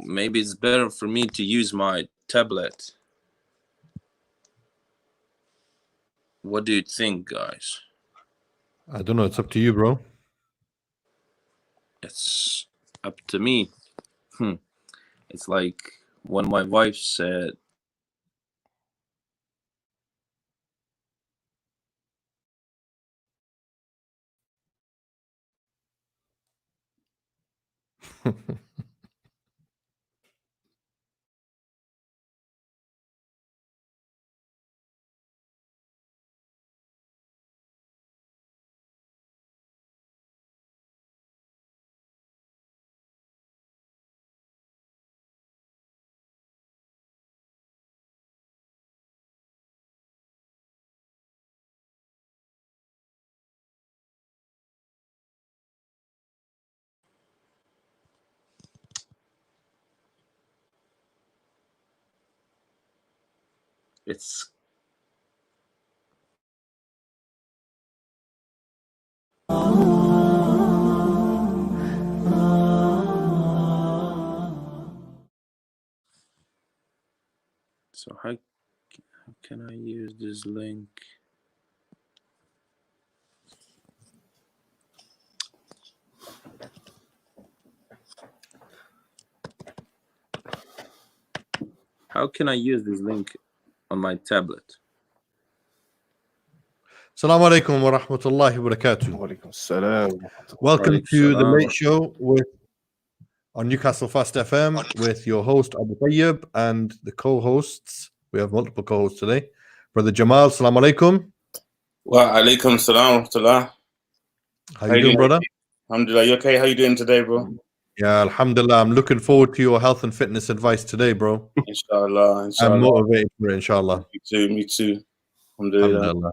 Maybe it's better for me to use my tablet. What do you think, guys? I don't know. It's up to you, bro. It's up to me. It's like when my wife said, it's so how can I use this link? How can I use this link on my tablet? Assalamu alaikum wa rahmatullahi wa barakatuh. Walaikum salam. Welcome to the Salam. late show with on Newcastle Fast FM with your host Abu Tayeb and the co-hosts. We have multiple co-hosts today. Brother Jamaal, assalamu alaikum. Wa alaikum salam wa rahmatullah. How you doing, brother? Alhamdulillah, you okay? How you doing today, bro? Yeah, alhamdulillah. I'm looking forward to your health and fitness advice today, bro. Inshallah, I'm inshallah. motivated for it, inshallah. Me too. Alhamdulillah. Alhamdulillah.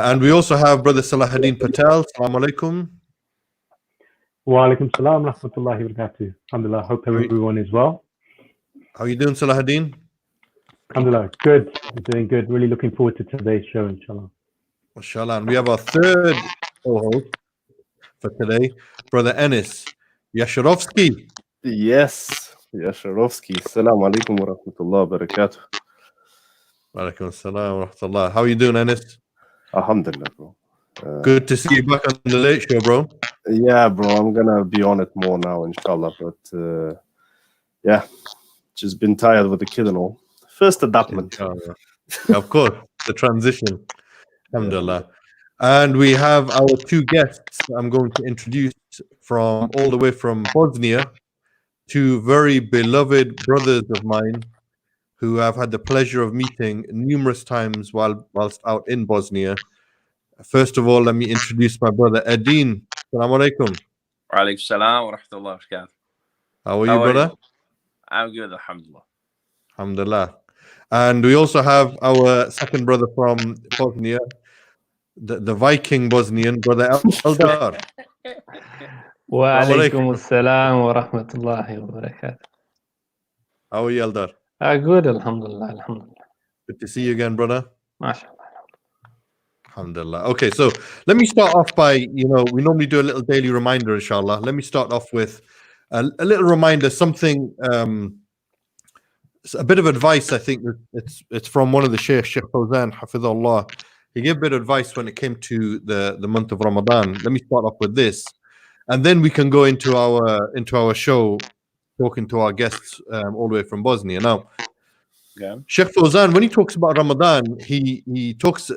And we also have Brother Salahuddin Patel. Assalamu alaikum. Wa alaikum salam wa rahmatullahi wa barakatuh. Alhamdulillah, hope everyone is well. How you doing, Salahuddin? Alhamdulillah, good. I'm doing good. Really looking forward to today's show, inshallah. Mashallah. And we have our third co-host for today, Brother Enis, Jasarovski. Yes, Jasarovski. Assalamu alaikum wa rahmatullah wa barakatuh. Walaikum assalam wa rahmatullah. How are you doing, Enis? Alhamdulillah, bro. Good to see you back on the late show, bro. Yeah, bro, I'm gonna be on it more now, inshallah. But yeah, just been tired with the kid and all. First adaptment. Of course, the transition. Alhamdulillah. And we have our two guests I'm going to introduce from all the way from Bosnia, two very beloved brothers of mine who I've had the pleasure of meeting numerous times whilst out in Bosnia. First of all, let me introduce my brother Edin. Assalamu alaikum. Wa alaikum salam wa rahmatullahi wa barakatuh. How are you, brother? I'm good, alhamdulillah. Alhamdulillah. And we also have our second brother from Bosnia, the Viking Bosnian, brother Eldar. Wa alaikum assalam wa rahmatullahi wa barakatuh. How are you, Eldar? Good, alhamdulillah, alhamdulillah. Good to see you again, brother. MashaAllah. Alhamdulillah. Okay, so let me start off by, we normally do a little daily reminder, inshallah. Let me start off with a little reminder, something, a bit of advice. I think it's from one of the Sheikh Fawzan, Hafidhullah. He gave a bit of advice when it came to the month of Ramadan. Let me start off with this, and then we can go into our show, talking to our guests all the way from Bosnia. Now, Sheikh Fawzan, when he talks about Ramadan, he talks.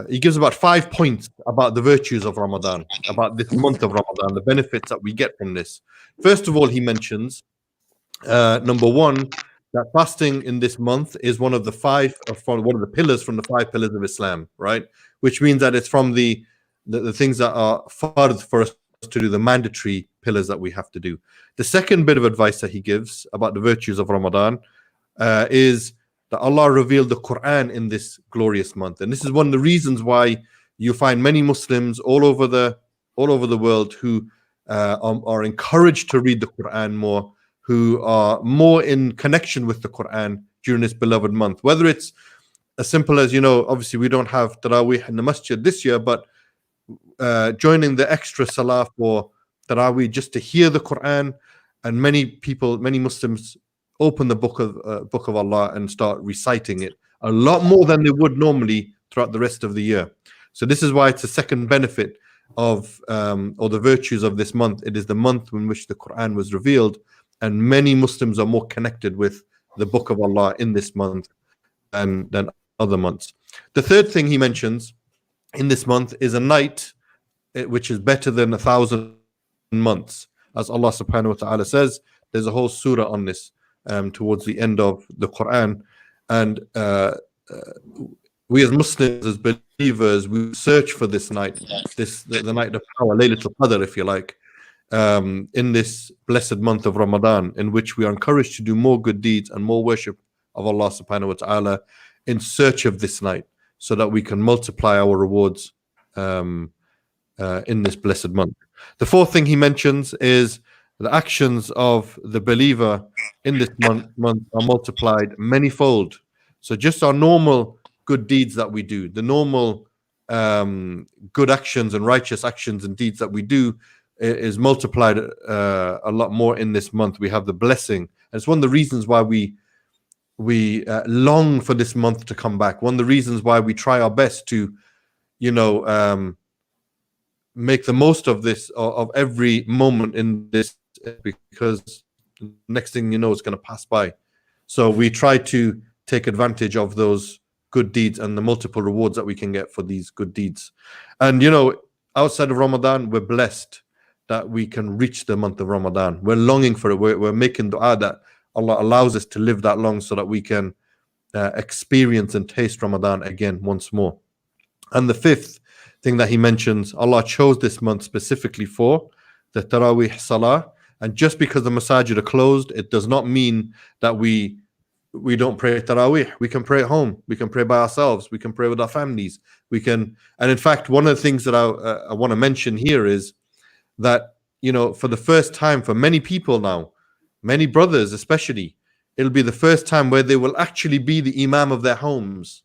He gives about 5 points about the virtues of Ramadan, about this month of Ramadan, the benefits that we get from this. First of all, he mentions number one, that fasting in this month is one of the pillars from the 5 pillars of Islam, right? Which means that it's from the things that are fard for us to do, the mandatory pillars that we have to do. The second bit of advice that he gives about the virtues of Ramadan is that Allah revealed the Quran in this glorious month, and this is one of the reasons why you find many Muslims all over the world who are encouraged to read the Quran more, who are more in connection with the Quran during this beloved month. Whether it's as simple as, obviously we don't have Taraweeh in the masjid this year, but joining the extra salah for Taraweeh just to hear the Quran, and many Muslims open the book of Allah and start reciting it a lot more than they would normally throughout the rest of the year. So this is why it's a second benefit of or the virtues of this month. It is the month in which the Quran was revealed, and many Muslims are more connected with the book of Allah in this month than other months. The third thing he mentions in this month is a night which is better than 1,000 months. As Allah subhanahu wa ta'ala says, there's a whole surah on this towards the end of the Quran. And we as Muslims, as believers, we search for this night, the night of power, Laylatul Qadr, if you like, in this blessed month of Ramadan, in which we are encouraged to do more good deeds and more worship of Allah subhanahu wa ta'ala in search of this night, so that we can multiply our rewards in this blessed month. The fourth thing he mentions is the actions of the believer in this month are multiplied manyfold. So just our normal good deeds that we do, the normal good actions and righteous actions and deeds that we do is multiplied a lot more in this month. We have the blessing. And it's one of the reasons why we long for this month to come back. One of the reasons why we try our best to, make the most of this, of every moment in this, because next thing you know, it's going to pass by. So we try to take advantage of those good deeds and the multiple rewards that we can get for these good deeds. And, outside of Ramadan, we're blessed that we can reach the month of Ramadan. We're longing for it. We're making dua that Allah allows us to live that long so that we can experience and taste Ramadan again once more. And the fifth thing that he mentions, Allah chose this month specifically for the Taraweeh Salah. And just because the masajid are closed, it does not mean that we don't pray Taraweeh. We can pray at home. We can pray by ourselves. We can pray with our families. And in fact, one of the things that I want to mention here is that, for the first time for many people now, many brothers especially, it'll be the first time where they will actually be the imam of their homes.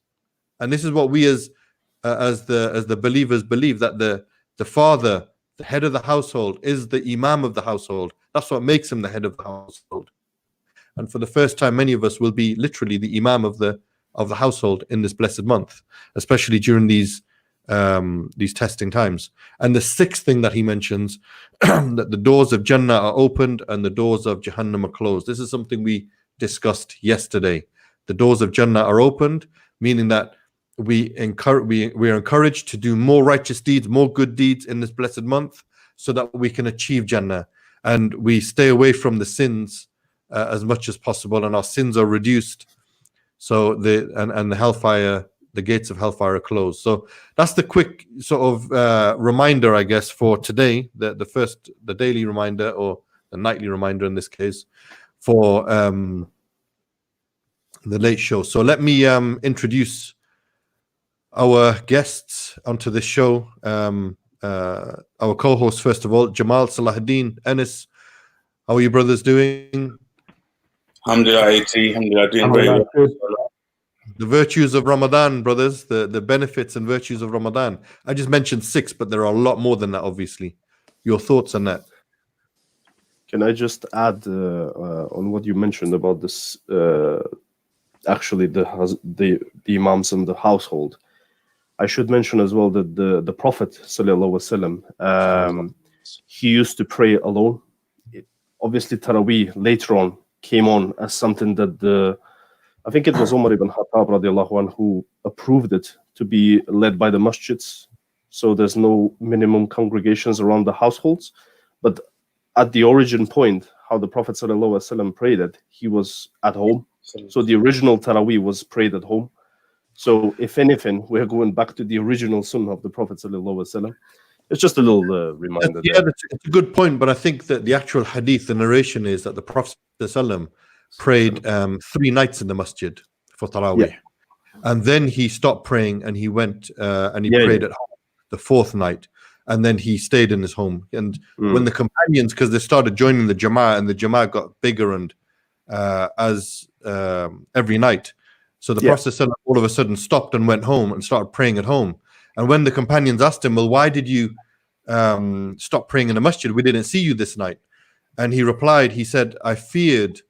And this is what we as the believers believe, that the father, the head of the household, is the imam of the household. That's what makes him the head of the household. And for the first time, many of us will be literally the imam of the household in this blessed month, especially during these testing times. And the sixth thing that he mentions, that the doors of Jannah are opened and the doors of Jahannam are closed. This is something we discussed yesterday. The doors of Jannah are opened, meaning that we are encouraged to do more righteous deeds, more good deeds in this blessed month, so that we can achieve Jannah, and we stay away from the sins as much as possible, and our sins are reduced. So the hellfire, the gates of hellfire are closed. So that's the quick sort of reminder, I guess, for today. The daily reminder, or the nightly reminder in this case, for the late show. So let me introduce our guests onto this show. Our co-host, first of all, Jamaal, Salahuddin, Enis. How are you brothers doing? Alhamdulillah, Alhamdulillah, doing very well. The virtues of Ramadan, brothers, the benefits and virtues of Ramadan. I just mentioned 6, but there are a lot more than that, obviously. Your thoughts on that? Can I just add on what you mentioned about this, actually the imams in the household? I should mention as well that the Prophet ﷺ, he used to pray alone. Obviously, Taraweeh later on came on as something that I think it was Umar ibn Khattab radiallahu anhu who approved it to be led by the masjids. So there's no minimum congregations around the households. But at the origin point, how the Prophet ﷺ prayed it, he was at home. So the original Taraweeh was prayed at home. So if anything, we're going back to the original sunnah of the Prophet ﷺ. It's just a little reminder. Yeah, it's a good point. But I think that the actual hadith, the narration is that the Prophet ﷺ prayed 3 nights in the masjid for Taraweeh. Yeah. And then he stopped praying and he went and he prayed at home the 4th night. And then he stayed in his home. And when the companions, because they started joining the Jamaah, and the Jamaah got bigger and as every night. So the Prophet ﷺ all of a sudden stopped and went home and started praying at home. And when the companions asked him, well, why did you stop praying in the masjid? We didn't see you this night. And he replied, he said, I feared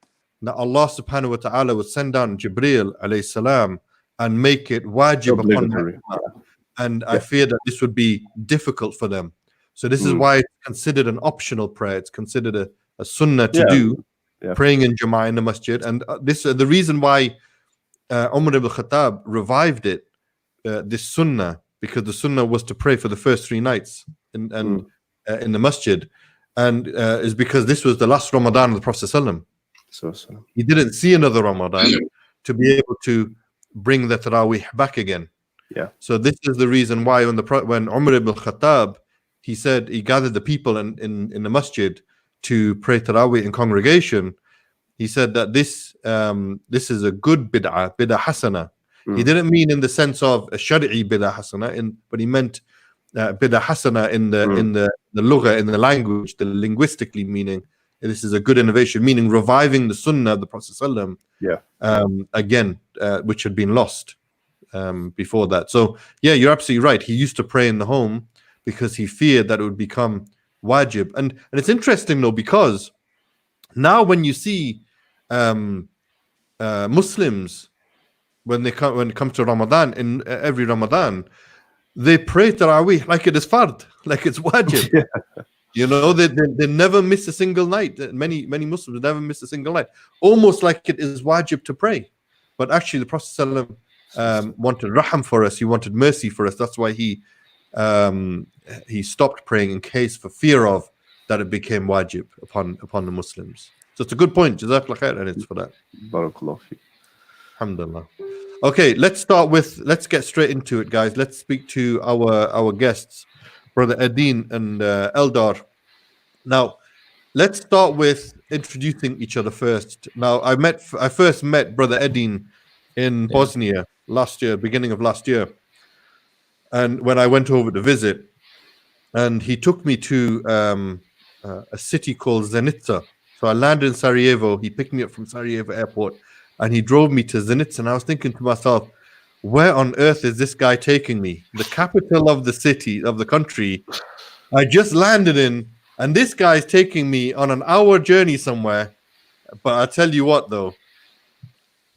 that Allah subhanahu wa ta'ala would send down Jibreel alayhi salam and make it wajib upon them. And I fear that this would be difficult for them. So this is why it's considered an optional prayer. It's considered a sunnah to do, praying in Jama'ah in the masjid. And this the reason why Umar ibn Khattab revived it, this sunnah, because the sunnah was to pray for the first 3 nights in the masjid, and is because this was the last Ramadan of the Prophet ﷺ. He didn't see another Ramadan to be able to bring the Taraweeh back again. So this is the reason why when Umar ibn Khattab, he said he gathered the people in the masjid to pray Taraweeh in congregation, he said that this is a good bid'ah hasana. He didn't mean in the sense of a shari'i bid'ah hasana, but he meant bid'ah hasana in the lugha, in the language, the linguistically meaning this is a good innovation, meaning reviving the sunnah of the Prophet ﷺ, again, which had been lost before that. So yeah, you're absolutely right. He used to pray in the home because he feared that it would become wajib. And it's interesting though, because now when you see Muslims, when it comes to Ramadan, in every Ramadan, they pray Taraweeh like it is fard, like it's wajib. You know, they never miss a single night. Many Muslims never miss a single night, almost like it is wajib to pray. But actually, the Prophet ﷺ wanted raham for us. He wanted mercy for us. That's why he stopped praying in case, for fear of that it became wajib upon the Muslims. So it's a good point. Jazakallah khair, and it's for that. Barakallah fi. Alhamdulillah. Okay, let's get straight into it, guys. Let's speak to our guests, Brother Edin and Eldar. Now, let's start with introducing each other first. Now, I first met Brother Edin in Bosnia last year, beginning of last year, and when I went over to visit, and he took me to a city called Zenica. So I landed in Sarajevo. He picked me up from Sarajevo airport, and he drove me to Zenica. And I was thinking to myself, where on earth is this guy taking me? The capital of the city, of the country, I just landed in, and this guy is taking me on an hour journey somewhere. But I tell you what, though,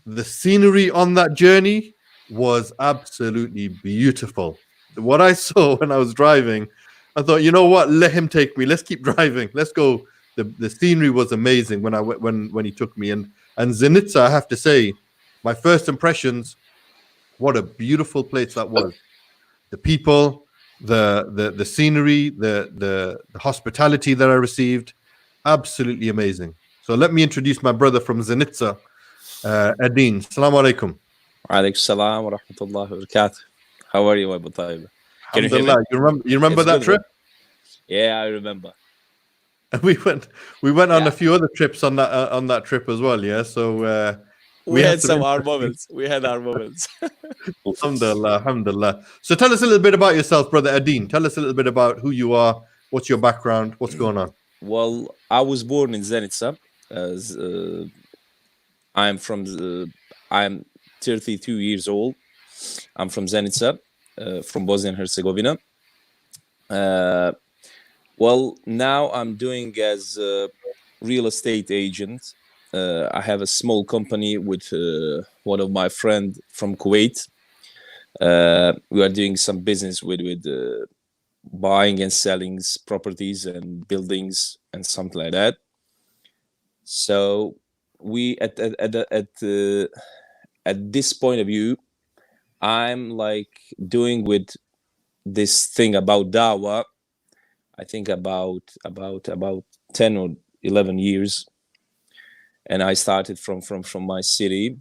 the scenery on that journey was absolutely beautiful. What I saw when I was driving, I thought, you know what? Let him take me. Let's keep driving. Let's go. The scenery was amazing when he took me. And Zenica, I have to say, my first impressions, what a beautiful place that was. The people, the scenery, the hospitality that I received, absolutely amazing. So let me introduce my brother from Zenica, Edin. Assalamu alaikum. Alaikum salam wa rahmatullahi wa barakatuh. How are you, Abu Tayeb? Alhamdulillah. You remember that trip? Yeah, I remember. We went on a few other trips on that trip as well. Yeah, so we had our moments. We had our moments. Alhamdulillah, alhamdulillah. So tell us a little bit about yourself, Brother Edin. Tell us a little bit about who you are, what's your background, what's going on. Well, I was born in Zenica. I'm 32 years old. I'm from Zenica, from Bosnia and Herzegovina. Well, now I'm doing as a real estate agent. I have a small company with one of my friends from Kuwait. We are doing some business with buying and selling properties and buildings and something like that. So we at this point of view, I'm like doing with this thing about dawah. I think about 10 or 11 years, and I started from my city.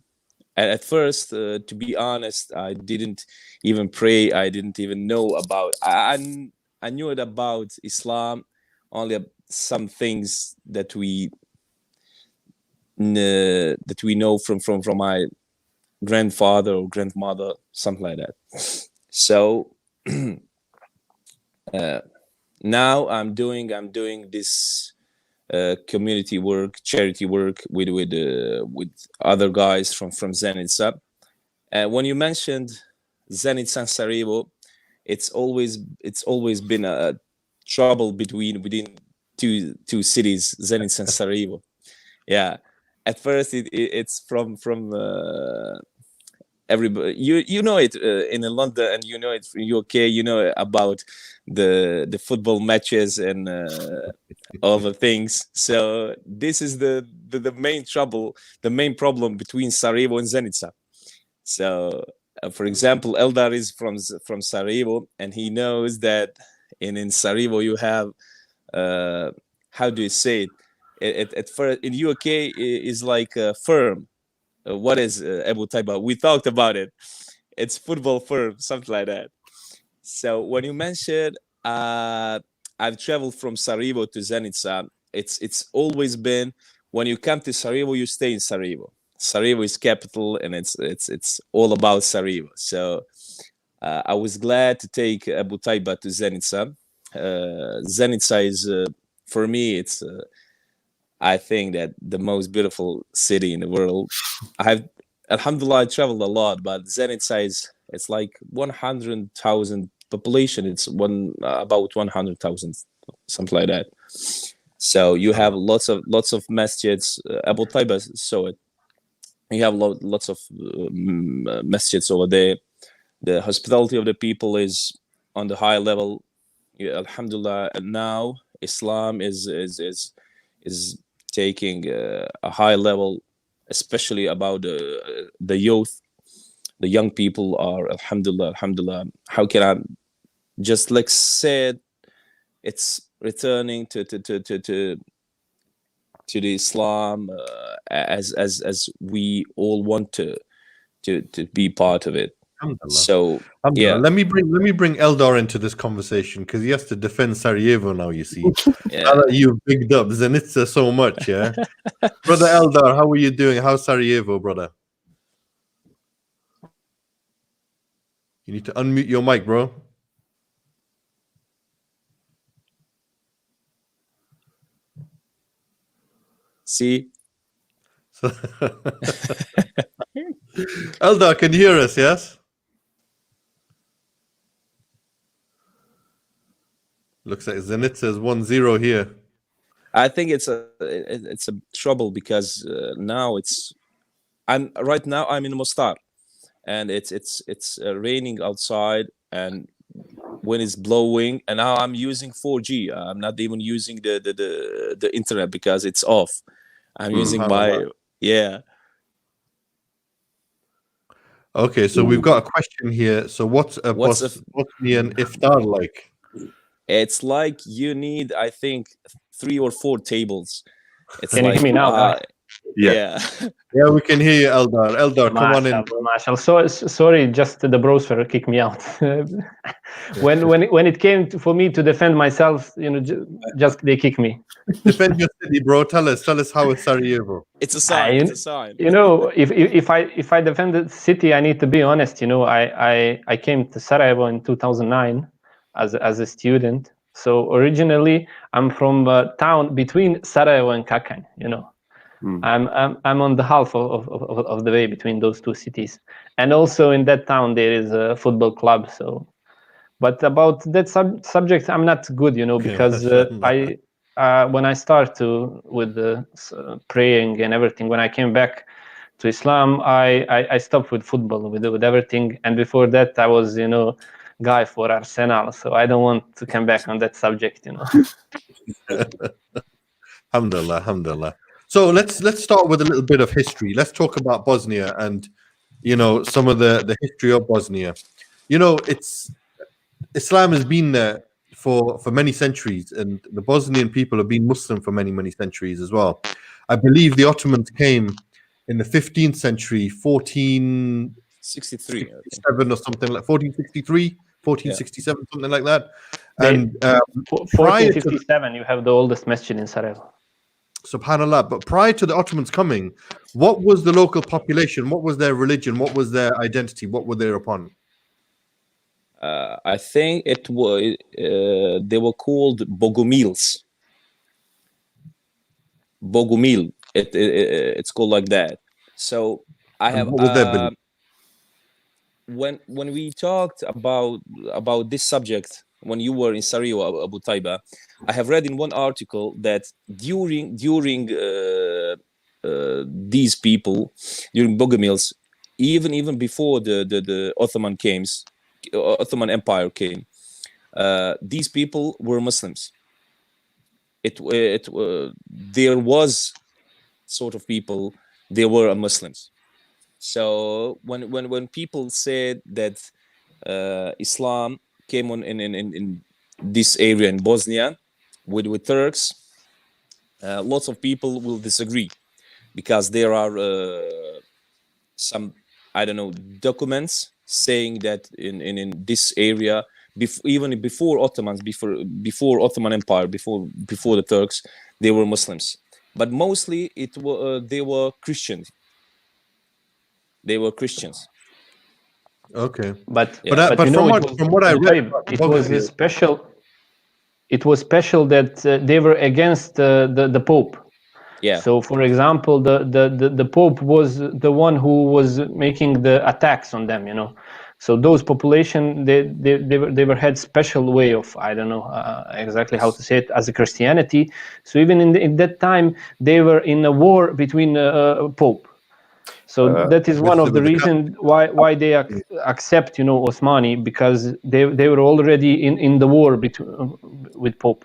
And at first, to be honest, I didn't even pray. I didn't even know about. I knew it about Islam, only some things that we know from my grandfather or grandmother, something like that. So now I'm doing this community work, charity work with other guys from Zenica. When you mentioned Zenica and Sarajevo, it's always been a trouble within two cities, Zenica and Sarajevo. Yeah, at first it's from everybody. You know it in London, and you know it in UK. You know about the football matches and all the things. So this is the main trouble, the main problem between Sarajevo and Zenica. So, for example, Eldar is from Sarajevo, and he knows that in Sarajevo you have how do you say it? At first in UK is like a firm. What is Abu Tayeb? We talked about it. It's football firm, something like that. So when you mentioned I've traveled from Sarajevo to Zenica, it's always been when you come to Sarajevo, you stay in Sarajevo. Sarajevo is capital, and it's all about Sarajevo. So I was glad to take Abu Tayeb to Zenica. Zenica is for me, it's I think that the most beautiful city in the world. Alhamdulillah, I traveled a lot, but Zenica it's like 100,000 population. It's about 100,000, something like that. So you have lots of masjids. Abu Tayeb saw it. You have lots of masjids over there. The hospitality of the people is on the high level. Yeah, Alhamdulillah. And now Islam is taking a high level, especially about the youth. The young people are Alhamdulillah. How can I just like said? It's returning to the Islam as we all want to be part of it. So yeah, let me bring Eldar into this conversation because he has to defend Sarajevo now. You see, now that you've bigged up Zenica so much, yeah, brother Eldar, how are you doing? How's Sarajevo, brother? You need to unmute your mic, bro. See, Eldar, can you hear us? Yes. Looks like Zenica is 1-0 here. I think it's a trouble because now I'm in Mostar, and it's raining outside, and wind is blowing, and now I'm using 4G. I'm not even using the internet because it's off. I'm using my Okay, so we've got a question here. So what's a Bosnian iftar like? It's like you need, I think, 3 or 4 tables. It's Can you hear me now? Yeah. Yeah, we can hear you, Eldar. Eldar, come on in. So sorry, just the browser kicked me out. when it came for me to defend myself, just they kick me. Defend your city, bro. Tell us how it's Sarajevo. It's a sign. It's a sign. If I defend the city, I need to be honest. I came to Sarajevo in 2009 as a student. So originally, I'm from a town between Sarajevo and Kakanj. I'm on the half of the way between those two cities, and also in that town there is a football club. So, but about that subject, I'm not good, because when I start with the praying and everything, when I came back to Islam, I stopped with football with everything, and before that I was guy for Arsenal, so I don't want to come back on that subject. Alhamdulillah. So let's start with a little bit of history. Let's talk about Bosnia and some of the history of Bosnia. Islam has been there for many centuries, and the Bosnian people have been Muslim for many centuries as well. I believe the Ottomans came in the 15th century, 1463 or something like 1463, 1467, something like that. And 1457, you have the oldest masjid in Sarajevo. Subhanallah. But prior to the Ottomans coming, what was the local population? What was their religion? What was their identity? What were they upon? I think it was they were called Bogumils. Bogumil. It's called like that. So I have when we talked about this subject when you were in Sarajevo, Abu Tayba, I have read in one article that during these people, during Bogomils, even before the Ottoman Empire came, these people were Muslims. There was sort of people, they were Muslims. So when people said that Islam came on in this area in Bosnia with Turks, lots of people will disagree, because there are some, I don't know, documents saying that in this area, even before Ottomans, before Ottoman Empire, before the Turks, they were Muslims, but mostly they were Christians. They were Christians. Okay. But Yeah. but you know, from what I read, it was special. It was special that they were against the Pope. Yeah. So, for example, the Pope was the one who was making the attacks on them. You know, so those population they were had special way of, I don't know exactly how to say it, as a Christianity. So even in that time they were in a war between Pope. So that is one of the reasons why they accept, you know, Osmani, because they were already in the war with Pope.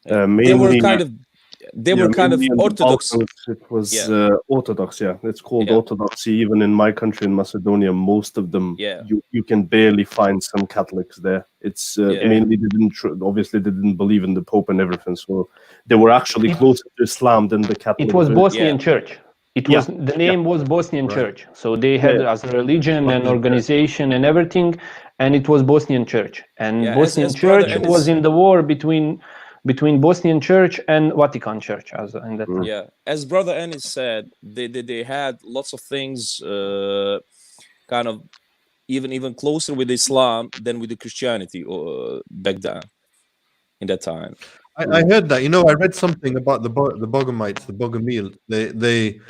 They were kind of mainly in the Orthodox. Balkans, it was Orthodox. Yeah, it's called Orthodoxy. Even in my country, in Macedonia, most of them, you can barely find some Catholics there. It's mainly obviously they didn't believe in the Pope and everything, so they were actually closer to Islam than the Catholic. It was Bosnian Church. It was the name was Bosnian Church, so they had as a religion and organization and everything, and it was Bosnian Church. And Bosnian Church was in the war between Bosnian Church and Vatican Church in that time. Yeah, as Brother Enis said, they had lots of things kind of even closer with Islam than with the Christianity back then, in that time. I heard that. You know, I read something about the Bogomites, the Bogomil. They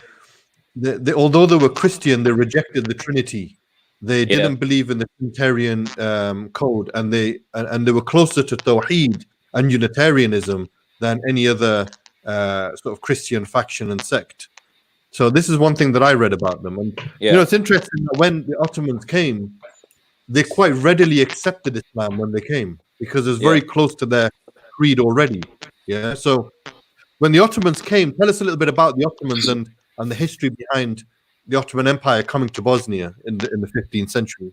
although they were Christian, they rejected the Trinity. They didn't believe in the Trinitarian code, and they were closer to Tawheed and Unitarianism than any other sort of Christian faction and sect. So this is one thing that I read about them. And you know, it's interesting that when the Ottomans came, they quite readily accepted Islam when they came, because it's very close to their creed already. Yeah. So when the Ottomans came, tell us a little bit about the Ottomans and the history behind the Ottoman Empire coming to Bosnia in the 15th century.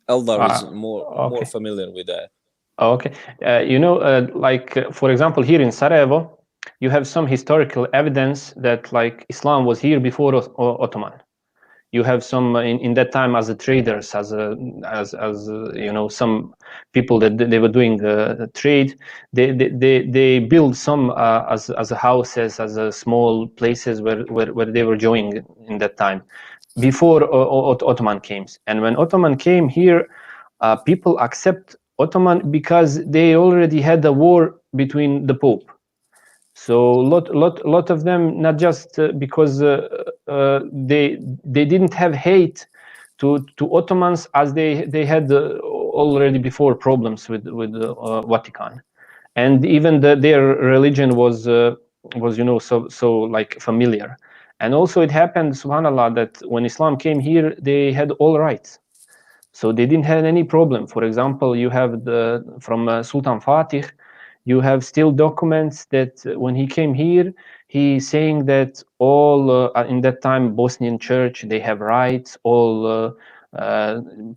Eldar is more familiar with that. Okay. You know, for example, here in Sarajevo, you have some historical evidence that like Islam was here before Ottoman. You have some in that time as a traders, as you know, some people that they were doing trade. They built some as houses, as small places where they were joining in that time before Ottoman came. And when Ottoman came here, people accept Ottoman because they already had a war between the Pope. So lot of them, not just because they didn't have hate to Ottomans, as they had already before problems with Vatican, and even their religion was you know, so like familiar. And also it happened, subhanallah, that when Islam came here, they had all rights, so they didn't have any problem. For example, you have from Sultan Fatih. You have still documents that when he came here, he's saying that all in that time Bosnian Church, they have rights. All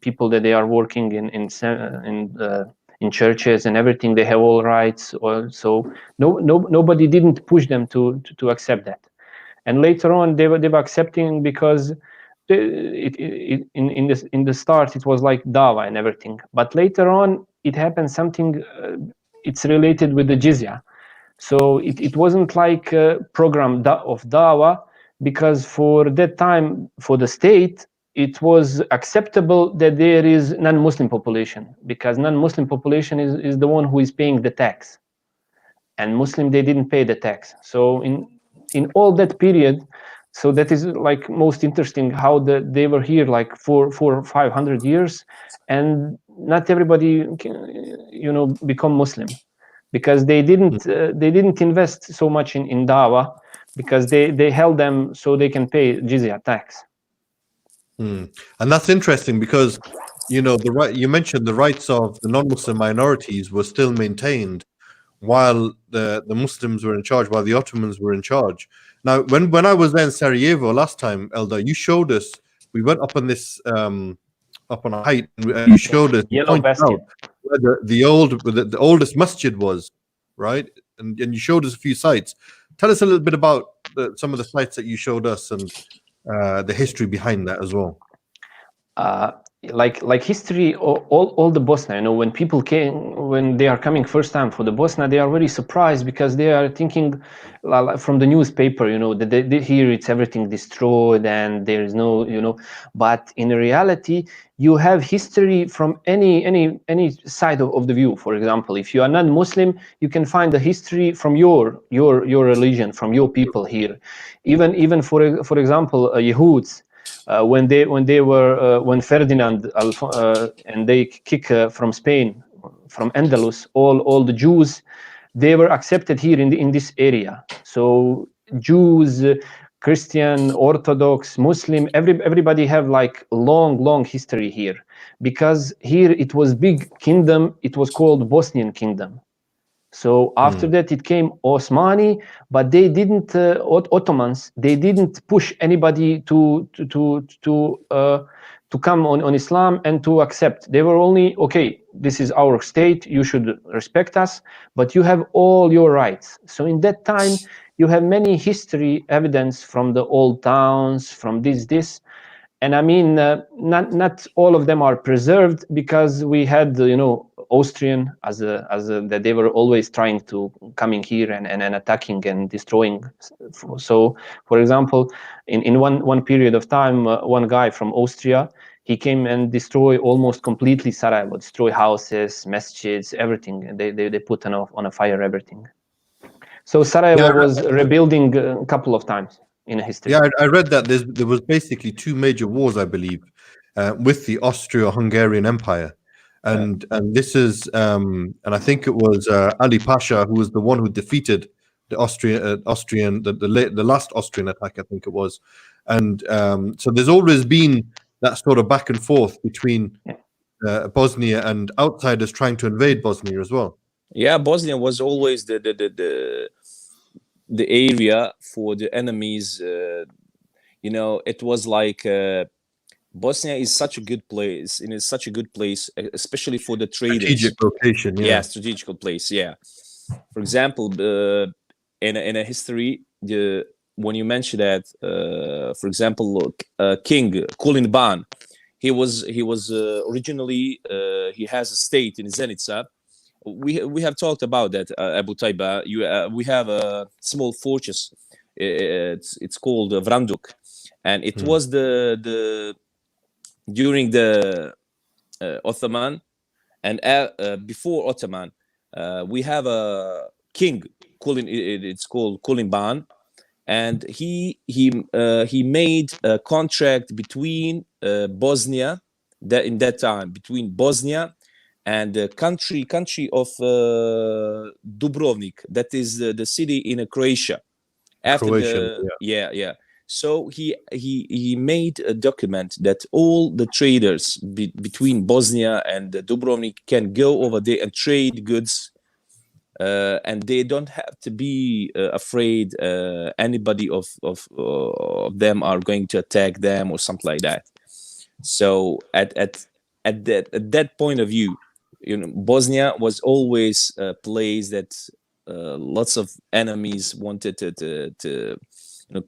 people that they are working in churches and everything, they have all rights. So nobody didn't push them to accept that. And later on, they were accepting because in the start it was like dawa and everything. But later on, it happened something. It's related with the jizya. So it wasn't like a program of dawah, because for that time, for the state, it was acceptable that there is non-Muslim population, because non-Muslim population is the one who is paying the tax. And Muslim, they didn't pay the tax. So in all that period, So that is like most interesting how they were here like for 500 years, and not everybody can, become Muslim, because they didn't invest so much in dawah, because they held them so they can pay jizya tax. And that's interesting because you mentioned the rights of the non-Muslim minorities were still maintained while the Muslims were in charge, while the Ottomans were in charge. Now, when I was there in Sarajevo last time, Eldar, you showed us. We went up on this up on a height, and you showed us, you Yellow pointed basket. out where the oldest masjid was, right? And you showed us a few sites. Tell us a little bit about some of the sites that you showed us and the history behind that as well. Like history, all the Bosnia, when people when they are coming first time for the Bosnia, they are very surprised, because they are thinking from the newspaper, that they hear it's everything destroyed and there is no, but in reality, you have history from any side of the view. For example, if you are not Muslim, you can find the history from your religion, from your people here. Even for example, Yehuds. When Ferdinand and they kick from Spain, from Andalus, all the Jews, they were accepted here in this area. So Jews, Christian, Orthodox, Muslim, everybody have like long history here, because here it was big kingdom. It was called Bosnian Kingdom. So after that, it came Osmani, but they didn't Ottomans. They didn't push anybody to come on Islam and to accept. They were only, okay, this is our state. You should respect us, but you have all your rights. So in that time, you have many history evidence from the old towns, from this. And I mean, not all of them are preserved, because we had, Austrian as that they were always trying to coming here and attacking and destroying. So, for example, in one period of time, one guy from Austria, he came and destroyed almost completely Sarajevo, destroy houses, masjids, everything. They put on a fire everything. So Sarajevo was rebuilding a couple of times in history. Yeah, I read that there was basically two major wars, I believe, with the Austro-Hungarian Empire, and this is and I think it was Ali Pasha who was the one who defeated the Austrian the last Austrian attack, I think it was, and so there's always been that sort of back and forth between Bosnia and outsiders trying to invade Bosnia as well. Yeah, Bosnia was always the area for the enemies. It was like Bosnia is such a good place, and it's such a good place, especially for the traders. Strategic location, yeah. Strategical place, yeah. For example, in a history, when you mention that, for example, King Kulin Ban, he was originally he has a state in Zenica. We have talked about that, Abu Tayba. We have a small fortress. It's called Vranduk, and it was the during the Ottoman, and before Ottoman, we have a king. It's called Kulin Ban, and he made a contract between Bosnia in that time, between Bosnia and the country of Dubrovnik, that is the city in Croatia. So he made a document that all the traders between Bosnia and Dubrovnik can go over there and trade goods, and they don't have to be afraid anybody of them are going to attack them or something like that. So at that point of view, Bosnia was always a place that lots of enemies wanted to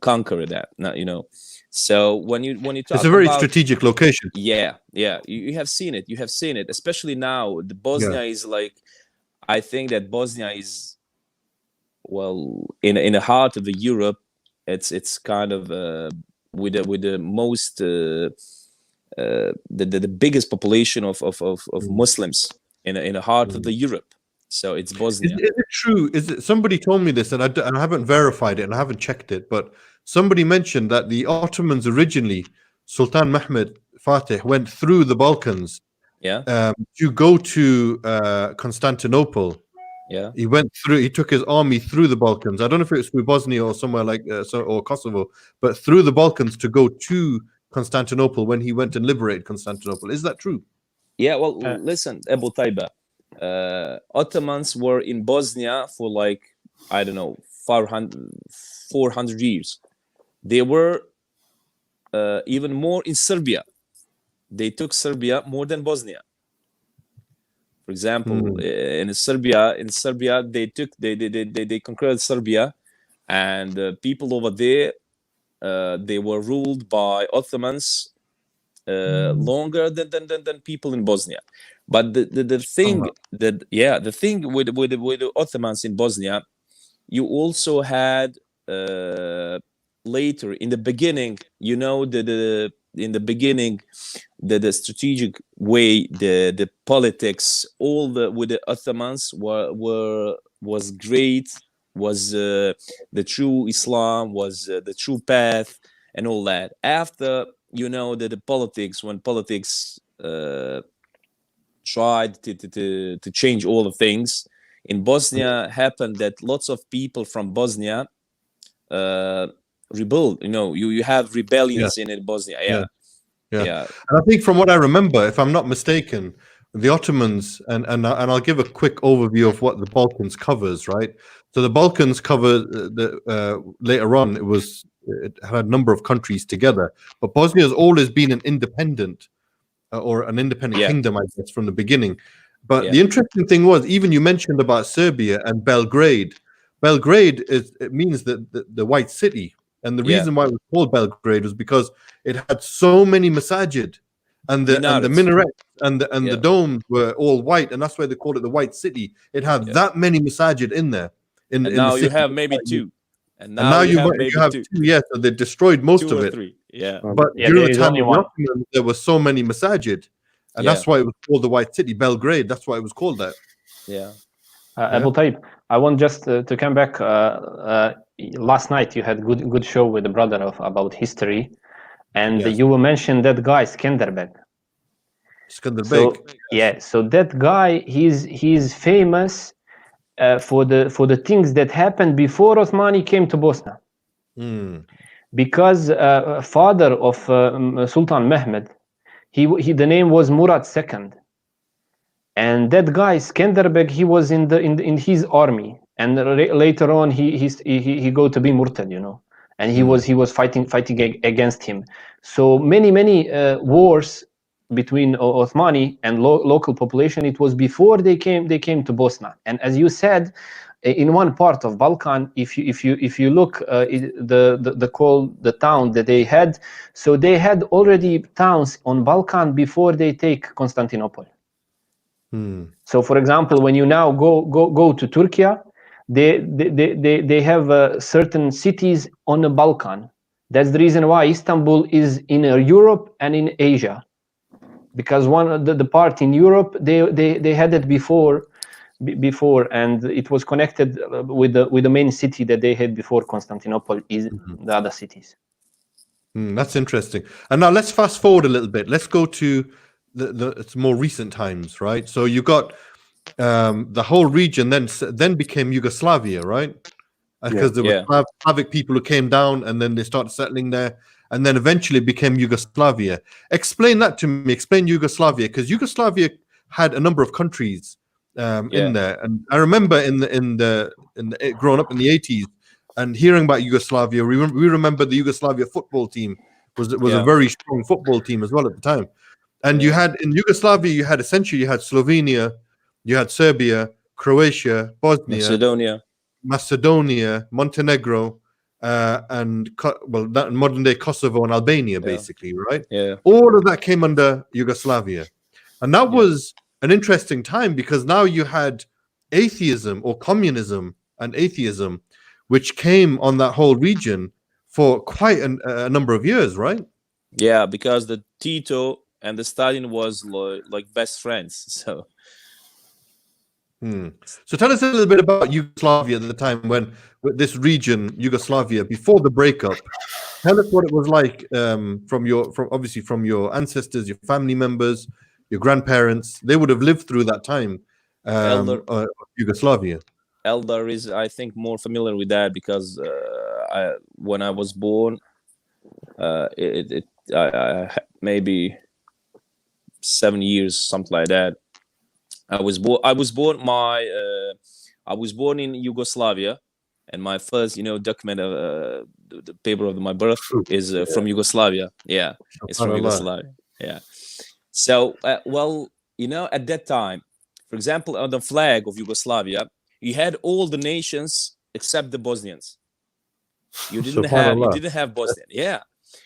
conquer that. So when you talk, it's a very strategic location. Yeah, you have seen it. You have seen it, especially now. The Bosnia is like, I think that Bosnia is, well, in the heart of the Europe. It's kind of with the most the biggest population of Muslims in the heart of the Europe. So it's Is Bosnia. it true? Is it somebody told me this, and I haven't verified it, and I haven't checked it, but somebody mentioned that the Ottomans originally, Sultan Mehmed Fatih, went through the Balkans Yeah, to go to Constantinople. yeah. He went through. He took his army through the Balkans. I don't know if it was through Bosnia or somewhere like or Kosovo, but through the Balkans to go to Constantinople when he went and liberated Constantinople. Is that true? Yeah, well, Uh, listen, Abu Tayba, Ottomans were in Bosnia for like, I don't know, 400 years. They were even more in Serbia. They took Serbia more than Bosnia. For example, in Serbia, they conquered Serbia, and people over there, they were ruled by Ottomans longer than people in Bosnia. But the thing the thing with the Ottomans in Bosnia, you also had later in the beginning, in the beginning, the strategic way, the politics, all the with the Ottomans was great, was the true Islam, was the true path, and all that. After the politics, when politics tried to change all the things in Bosnia, happened that lots of people from Bosnia rebelled. You have rebellions in Bosnia. Yeah. Yeah. And I think from what I remember, if I'm not mistaken, the Ottomans, and I'll give a quick overview of what the Balkans covers, right? So the Balkans cover later on, it had a number of countries together, but Bosnia has always been an independent or an independent Yeah. kingdom, I guess, from the beginning. But Yeah. the interesting thing was, even you mentioned about Serbia and Belgrade. Belgrade it means the white city. And the Yeah. reason why it was called Belgrade was because it had so many masajid, and the Minarets. minarets and Yeah. the domes were all white, and that's why they called it the White City. It had that many masajid in there. And in now the you city. have maybe two. And And now you have have maybe two. two. Yes, so they destroyed most Two of or it. three. Yeah. But Yeah, during there the is time only of the one. Ottomans, there were so many masajid, and Yeah. that's why it was called the White City, Belgrade. That's why it was called that. Yeah. Abu Taib, I want just to come back. Last night you had good show with the brother about history, and Yes. you mentioned that guy Skanderbeg. Skandar So Beg. yeah, so that guy he's famous for the things that happened before Osmani came to Bosnia, because father of Sultan Mehmed, he the name was Murad II, and that guy Skanderbeg, he was in his army, and later on he go to be Murtad, and he was fighting against him. So many wars between Osmani and local population. It was before they came to Bosnia. And as you said, in one part of Balkan, if you look the town that they had, so they had already towns on Balkan before they take Constantinople. So, for example, when you now go to Turkey, they have certain cities on the Balkan. That's the reason why Istanbul is in Europe and in Asia, because one of the part in Europe they had it before, and it was connected with the main city that they had before Constantinople is the other cities. That's interesting. And now let's fast forward a little bit. Let's go to it's more recent times, right? So you got the whole region then became Yugoslavia, right? Because there were Slavic people who came down, and then they started settling there, and then eventually became Yugoslavia. Explain that to me. Explain Yugoslavia, because Yugoslavia had a number of countries in there, and I remember in the growing up in the 80s and hearing about Yugoslavia. We remember the Yugoslavia football team was a very strong football team as well at the time. And you had in Yugoslavia, you had Slovenia, you had Serbia, Croatia, Bosnia, Macedonia, Montenegro, and modern day Kosovo and Albania, basically, right? Yeah. All of that came under Yugoslavia. And that was an interesting time, because now you had atheism, or communism and atheism, which came on that whole region for quite a number of years, right? Yeah, because the Tito and the Stalin was like best friends. So So tell us a little bit about Yugoslavia at the time when this region, Yugoslavia, before the breakup. Tell us what it was like from your ancestors, your family members, your grandparents. They would have lived through that time. Yugoslavia. Eldar is, I think, more familiar with that because when I was born, maybe 7 years, something like that. I was born in Yugoslavia, and my first, document of the paper of my birth is from Yugoslavia. Yeah, it's from Yugoslavia. Yeah. So, at that time, for example, on the flag of Yugoslavia, you had all the nations except the Bosnians. You didn't have Bosnia. Yeah.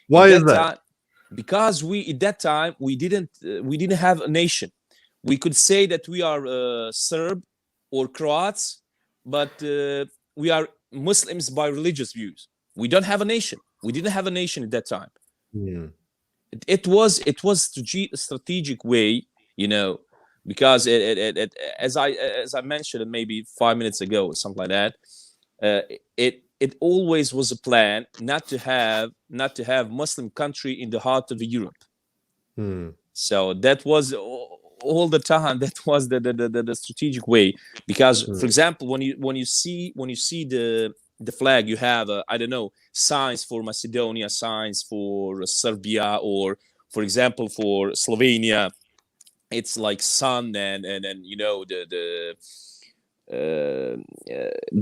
Why is that? Because at that time we didn't have a nation. We could say that we are Serb or Croats, but we are Muslims by religious views. We don't have a nation. We didn't have a nation at that time. Yeah. It was a strategic way, because as I mentioned maybe 5 minutes ago or something like that, it always was a plan not to have Muslim country in the heart of Europe. So that was all the time. That was the strategic way, because for example, when you see the flag, you have signs for Macedonia, signs for Serbia, or for example for Slovenia, it's like sun and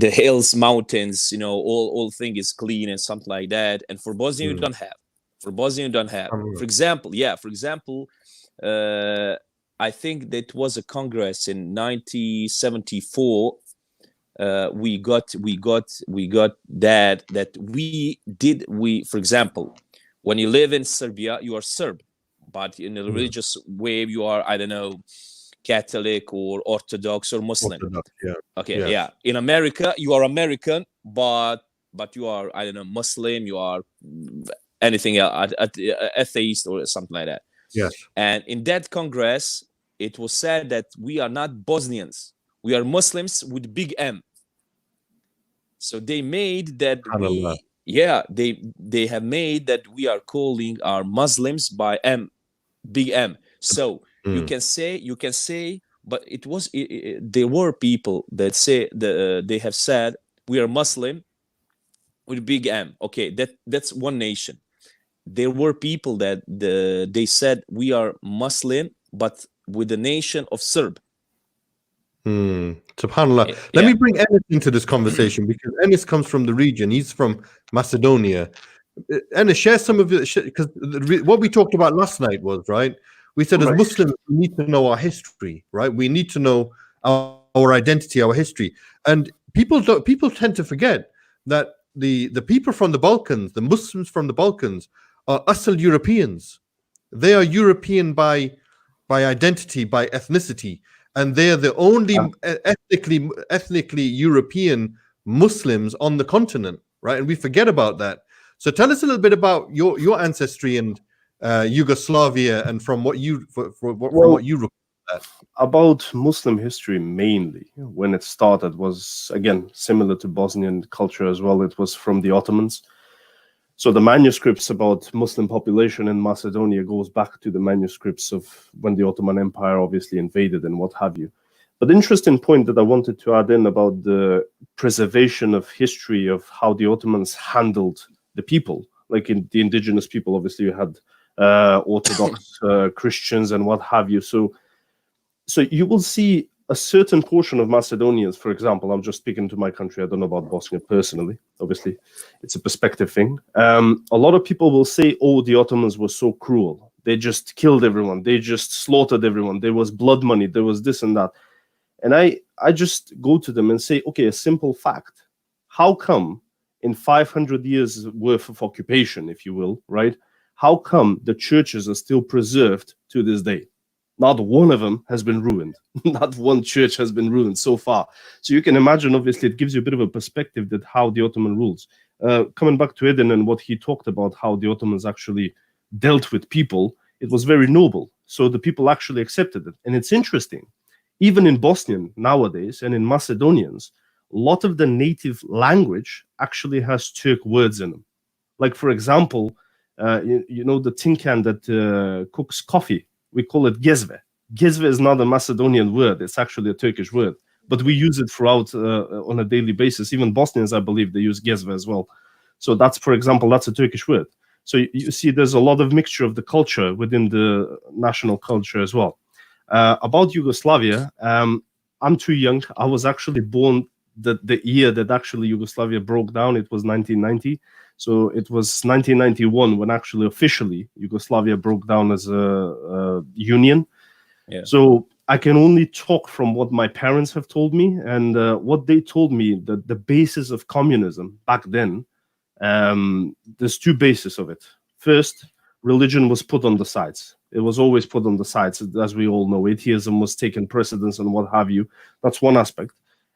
the hills, mountains, all thing is clean and something like that. And for Bosnia, you don't have. For example, I think that was a Congress in 1974. We got that for example, when you live in Serbia, you are Serb, but in a religious way, you are, Catholic or Orthodox or Muslim. In America, you are American, but you are, Muslim, you are anything else, atheist or something like that. Yes. And in that Congress, it was said that we are not Bosnians. We are Muslims with big M. So they made that they have made that we are calling our Muslims by M, big M. So you can say, but it was there were people that say they have said we are Muslim with big M. Okay, that's one nation. There were people that they said we are Muslim, but with the nation of Serb. SubhanAllah. Let me bring Enis into this conversation because Enis comes from the region. He's from Macedonia. Enis, share some of it, because what we talked about last night was, right? We said as Muslims, we need to know our history, right? We need to know our identity, our history. And people tend to forget that the people from the Balkans, the Muslims from the Balkans, are Asal Europeans. They are European by identity, by ethnicity. And they are the only ethnically European Muslims on the continent, right? And we forget about that. So tell us a little bit about your ancestry and Yugoslavia, and from what you recall that. About Muslim history mainly, when it started, was again similar to Bosnian culture as well. It was from the Ottomans. So the manuscripts about Muslim population in Macedonia goes back to the manuscripts of when the Ottoman Empire obviously invaded and what have you. But the interesting point that I wanted to add in about the preservation of history of how the Ottomans handled the people, like in the indigenous people, obviously you had Orthodox Christians and what have you. So you will see a certain portion of Macedonians, for example, I'm just speaking to my country, I don't know about Bosnia personally, obviously, it's a perspective thing. A lot of people will say, oh, the Ottomans were so cruel. They just killed everyone. They just slaughtered everyone. There was blood money. There was this and that. And I just go to them and say, okay, a simple fact. How come in 500 years worth of occupation, if you will, right? How come the churches are still preserved to this day? Not one of them has been ruined. Not one church has been ruined so far. So you can imagine, obviously, it gives you a bit of a perspective that how the Ottoman rules. Coming back to Edin and what he talked about, how the Ottomans actually dealt with people, it was very noble. So the people actually accepted it. And it's interesting. even in Bosnian nowadays and in Macedonians, a lot of the native language actually has Turk words in them. Like, for example, you know, the tin can that cooks coffee, we call it gezve. Gezve is not a Macedonian word, it's actually a Turkish word, but we use it throughout on a daily basis. Even Bosnians, I believe, they use gezve as well. So that's, for example, that's a Turkish word. So you see there's a lot of mixture of the culture within the national culture as well. About Yugoslavia, I'm too young. I was actually born the year that actually Yugoslavia broke down. It was 1990. So it was 1991 when actually officially Yugoslavia broke down as a union. Yeah. So I can only talk from what my parents have told me, and what they told me, that the basis of communism back then, there's two bases of it. First, religion was put on the sides. It was always put on the sides. As we all know, atheism was taking precedence and what have you. That's one aspect.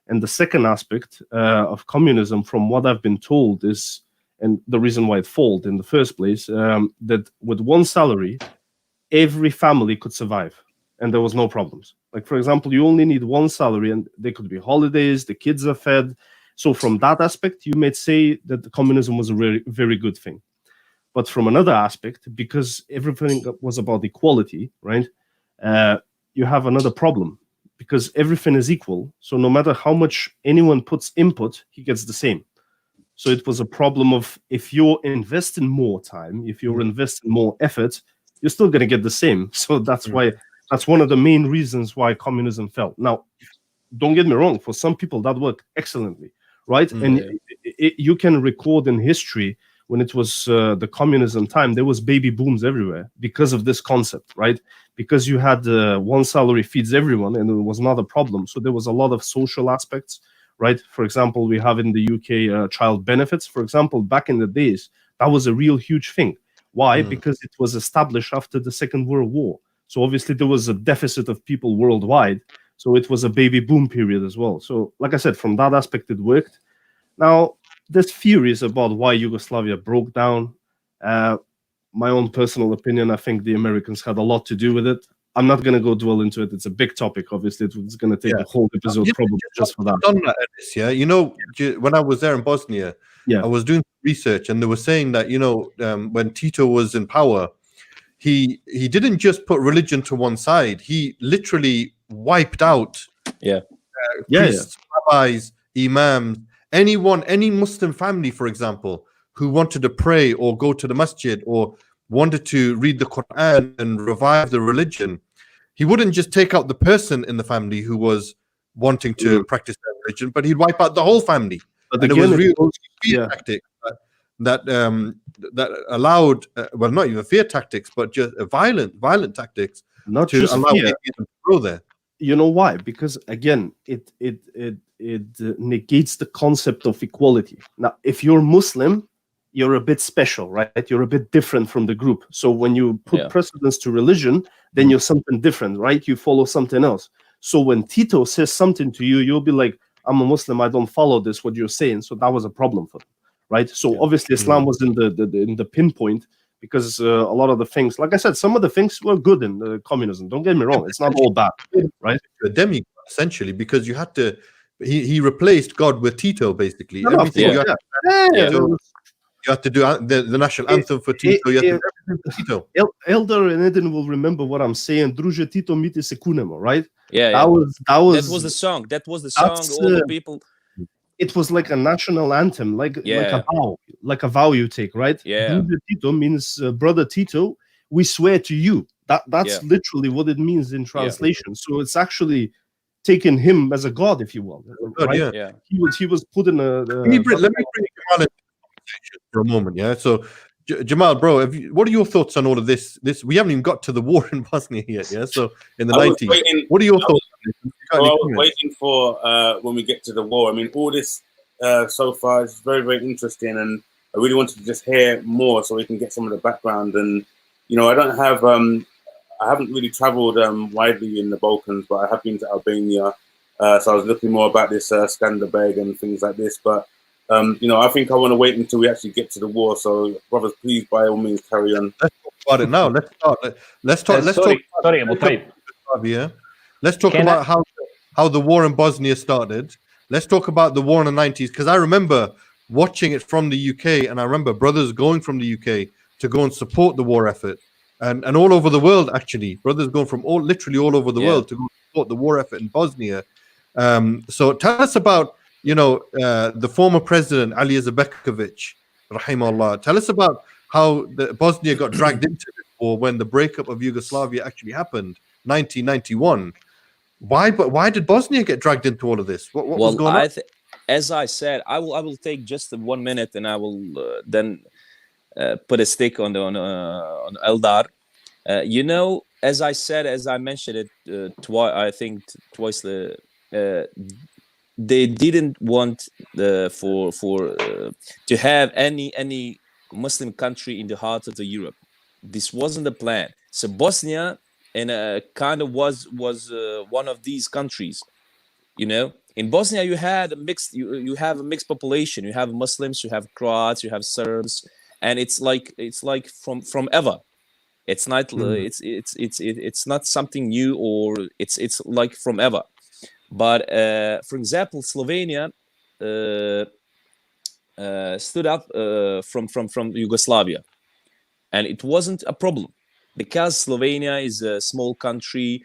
And the second aspect of communism, from what I've been told, is, and the reason why it failed in the first place, that with one salary, every family could survive and there was no problems. Like, for example, you only need one salary and there could be holidays, the kids are fed. So from that aspect, you may say that the communism was a very, very good thing. But from another aspect, because everything was about equality, right? You have another problem, because everything is equal. So no matter how much anyone puts input, he gets the same. So it was a problem of, if you're investing more time, if you're investing more effort, you're still going to get the same. So that's why, that's one of the main reasons why communism fell. Now, don't get me wrong, for some people that worked excellently, right? And you can record in history, when it was the communism time, there was baby booms everywhere because of this concept, right? Because you had one salary feeds everyone, and it was not a problem. So there was a lot of social aspects, right? For example, we have in the UK child benefits. For example, back in the days, that was a real huge thing. Why? Because it was established after the Second World War. So obviously there was a deficit of people worldwide. So it was a baby boom period as well. So like I said, from that aspect, it worked. Now, there's theories about why Yugoslavia broke down. My own personal opinion, I think the Americans had a lot to do with it. I'm not going to go dwell into it. It's a big topic, obviously. It's going to take a whole episode probably just for that. Done that, Enis, yeah. You know, when I was there in Bosnia, I was doing research, and they were saying that, you know, when Tito was in power, he didn't just put religion to one side. He literally wiped out priests, rabbis, imams, any Muslim family, for example, who wanted to pray or go to the masjid or wanted to read the Quran and revive the religion. He wouldn't just take out the person in the family who was wanting to practice their religion, but he'd wipe out the whole family. But and again, it was real fear tactics that allowed, well, not even fear tactics, but just violent tactics, not to just allow fear. them to grow there. You know why? Because again, it negates the concept of equality. Now, if you're Muslim, you're a bit special, right? You're a bit different from the group. So when you put precedence to religion, then you're something different, right? You follow something else. So when Tito says something to you, you'll be like, I'm a Muslim, I don't follow this, what you're saying. So that was a problem for them, right? So obviously Islam was in the pinpoint, because a lot of the things, like I said, some of the things were good in the communism. Don't get me wrong. It's not all bad, right? A demigod, essentially, because you had to, he replaced God with Tito, basically. Everything you have to do the national anthem for Tito. You have to do everything for Tito. Eldar and Edin will remember what I'm saying. Druže Tito mi te se kunemo, right? That was the song. All the people. It was like a national anthem, like a vow you take, right? Druže Tito means brother Tito, we swear to you. That's literally what it means in translation. So it's actually taking him as a god, if you will. Right? He was put in a. Let me bring Jamaal in for a moment, yeah. So, Jamaal, bro, what are your thoughts on all of this? We haven't even got to the war in Bosnia yet, yeah. So, in the 90s, what are your thoughts? I was waiting for when we get to the war. I mean, all this so far is very, very interesting, and I really wanted to just hear more so we can get some of the background. And you know, I haven't really traveled widely in the Balkans, but I have been to Albania. So I was looking more about this Skanderbeg and things like this. But you know, I think I want to wait until we actually get to the war. So, brothers, please, by all means, carry on. Let's talk about it now. Let's talk. Sorry, Yeah. Let's talk about how how the war in Bosnia started. Let's talk about the war in the 90s, because I remember watching it from the UK, and I remember brothers going from the UK to go and support the war effort, and all over the world, actually, brothers going from literally all over the world to go support the war effort in Bosnia. So tell us about, the former president Ali Izetbegovic, rahimahullah. Tell us about how Bosnia got dragged into it, or when the breakup of Yugoslavia actually happened, 1991. Why did Bosnia get dragged into all of this? What was going on? As I said, I will take just 1 minute, and I will then put a stick on Eldar. As I said, as I mentioned it twice, I think twice. They didn't want to have any Muslim country in the heart of the Europe. This wasn't the plan. So Bosnia kind of was one of these countries. In Bosnia you had a mixed you have a mixed population. You have Muslims, you have Croats, you have Serbs, and it's like from ever. It's not it's not something new, or it's like from ever. But for example, Slovenia stood up from Yugoslavia, and it wasn't a problem, because Slovenia is a small country,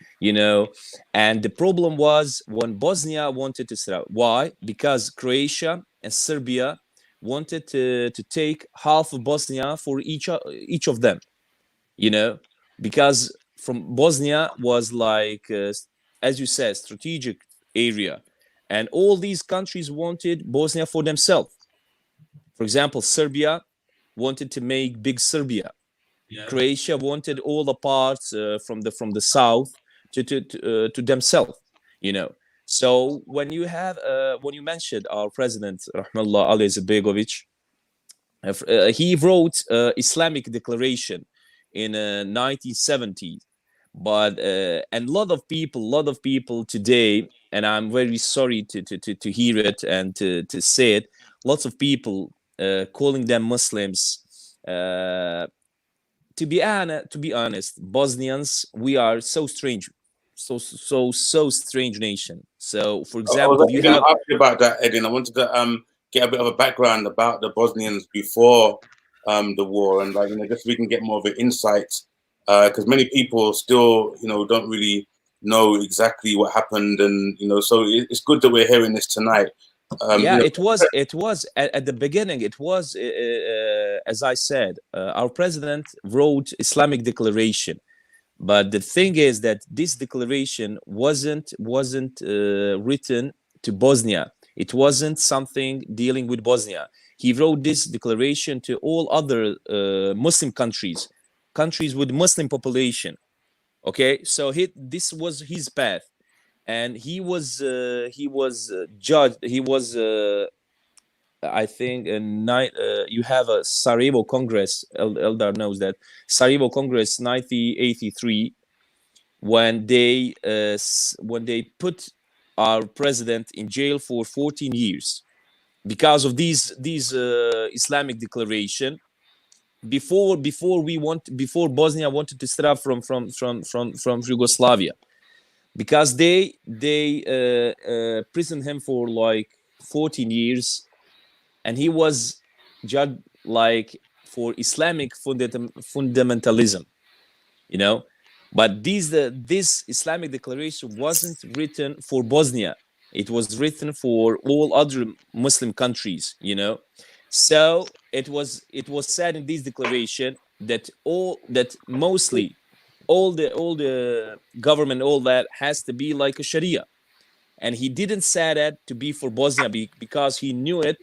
and the problem was when Bosnia wanted to set up. Why? Because Croatia and Serbia wanted to take half of Bosnia for each of them, because from Bosnia was like, as you said, strategic area, and all these countries wanted Bosnia for themselves. For example, Serbia wanted to make big Serbia. Croatia wanted all the parts from the south to themselves, So when you mentioned our president, Rahmallah Ali Izetbegovic, he wrote Islamic Declaration in 1970, but and a lot of people today, and I'm very sorry to hear it and to say it, lots of people calling them Muslims. To be honest, Bosnians, we are so strange, so strange nation. So, for example, I was going to ask you about that, Edin. I wanted to get a bit of a background about the Bosnians before the war, and just so we can get more of an insight, because many people still, don't really know exactly what happened, and so it's good that we're hearing this tonight. It was at the beginning. It was, as I said, our president wrote Islamic Declaration, but the thing is that this declaration wasn't written to Bosnia. It wasn't something dealing with Bosnia. He wrote this declaration to all other Muslim countries with Muslim population. Okay, so this was his path. And he was judged. He was, I think, you have a Sarajevo Congress. Eldar knows that Sarajevo Congress 1983, when they put our president in jail for 14 years because of these Islamic declaration. Before Bosnia wanted to start up from Yugoslavia. Because they imprisoned him for like 14 years, and he was judged like for Islamic fundamentalism, But this Islamic declaration wasn't written for Bosnia; it was written for all other Muslim countries, So it was said in this declaration that mostly all the government, all that has to be like a Sharia, and he didn't say that to be for Bosnia because he knew it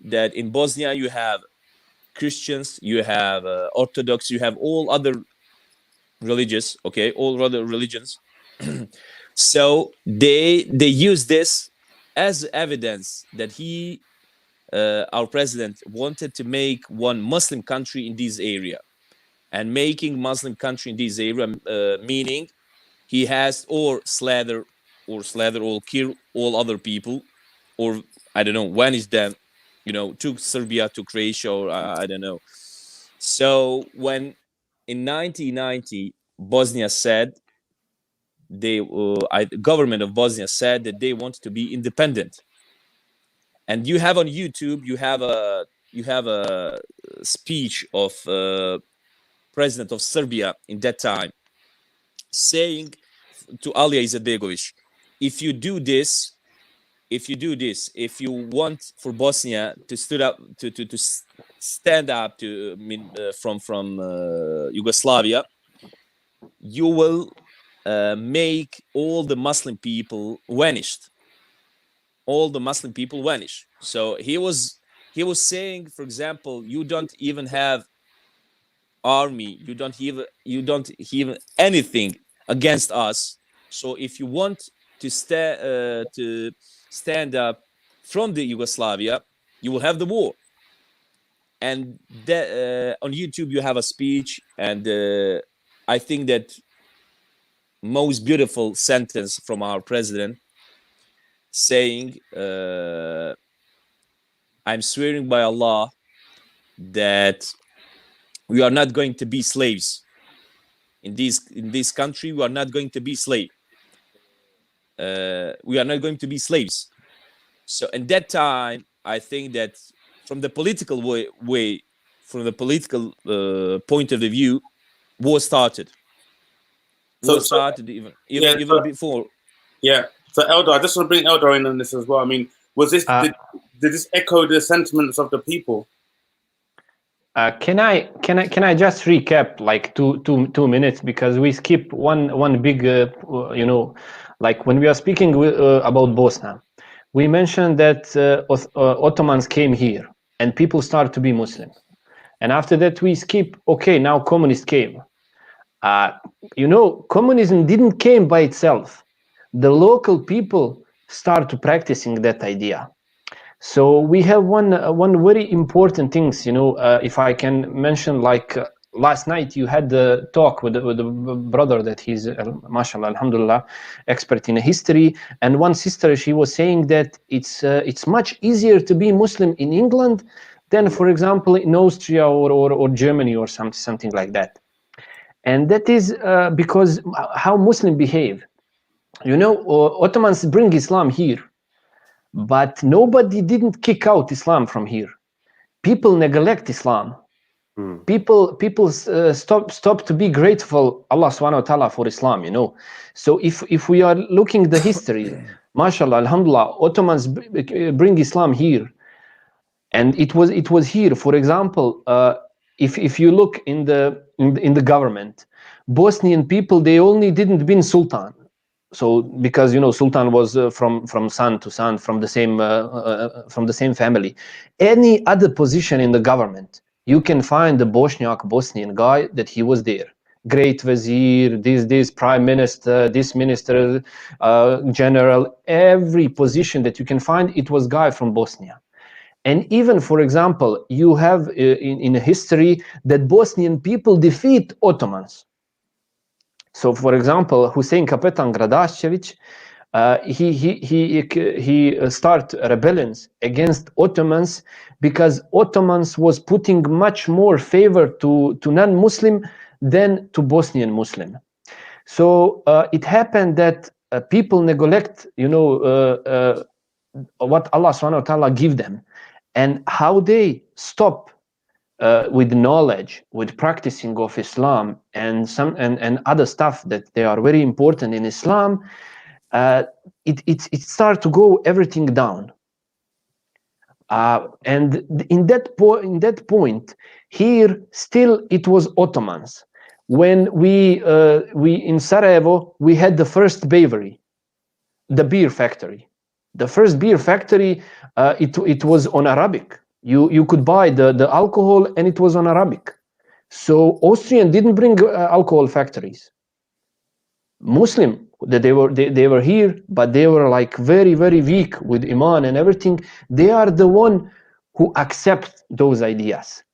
that in Bosnia you have Christians, you have Orthodox, you have all other religions, all other religions. So they use this as evidence that our president wanted to make one Muslim country in this area. And making Muslim country in this area, meaning he has or slaughter or kill all other people, or I don't know, vanish them, to Serbia, to Croatia, or I don't know. So when in 1990 Bosnia said the government of Bosnia said that they want to be independent. And you have on YouTube, you have a speech of president of Serbia in that time, saying to Alija Izetbegovic, if you do this, if you want for Bosnia to stand up from Yugoslavia, you will make all the Muslim people vanished. All the Muslim people vanish. So he was saying, for example, you don't even have army, you don't have anything against us. So if you want to stand up from the Yugoslavia, you will have the war. And that, on YouTube you have a speech, and I think that most beautiful sentence from our president, saying, I'm swearing by Allah that we are not going to be slaves in this country. We are not going to be slaves. We are not going to be slaves. So in that time, I think that from the political from the political point of the view, war started. Even before. Yeah. So Eldar, I just want to bring Eldar in on this as well. I mean, was this did this echo the sentiments of the people? Can I just recap like two minutes, because we skip one big like when we are speaking about Bosnia, we mentioned that Ottomans came here and people started to be Muslim, and after that we skip. Okay, now communists came. Communism didn't came by itself. The local people start practicing that idea. So we have one very important things, if I can mention, like last night you had the talk with the brother that he's, mashallah, alhamdulillah, expert in history, and one sister, she was saying that it's much easier to be Muslim in England than, for example, in Austria or Germany or something like that. And that is because how Muslims behave. Ottomans bring Islam here, but nobody didn't kick out Islam from here. People neglect Islam. People stop to be grateful Allah subhanahu wa ta'ala for Islam, So if we are looking the history, mashallah, alhamdulillah, Ottomans bring Islam here. And it was here. For example, if you look in the government, Bosnian people, they only didn't win Sultan. So because Sultan was from son to son, from the same family. Any other position in the government, you can find the Bosnian guy that he was there. Great Vizier, this prime minister, this minister, general, every position that you can find, it was guy from Bosnia. And even, for example, you have in history that Bosnian people defeat Ottomans. So, for example, Hussein Kapetan Gradašević, he start rebellions against Ottomans because Ottomans was putting much more favor to non-Muslim than to Bosnian Muslim. So it happened that people neglect, what Allah subhanahu wa ta'ala give them, and how they stop with knowledge, with practicing of Islam and other stuff that they are very important in Islam. It started to go everything down. And in that point, here still it was Ottomans. When we in Sarajevo, we had the first brewery, the beer factory. The first beer factory, it was on Arabic. You could buy the alcohol and it was on Arabic. So Austrian didn't bring alcohol factories. Muslim, that they were here, but they were like very, very weak with Iman and everything. They are the one who accept those ideas.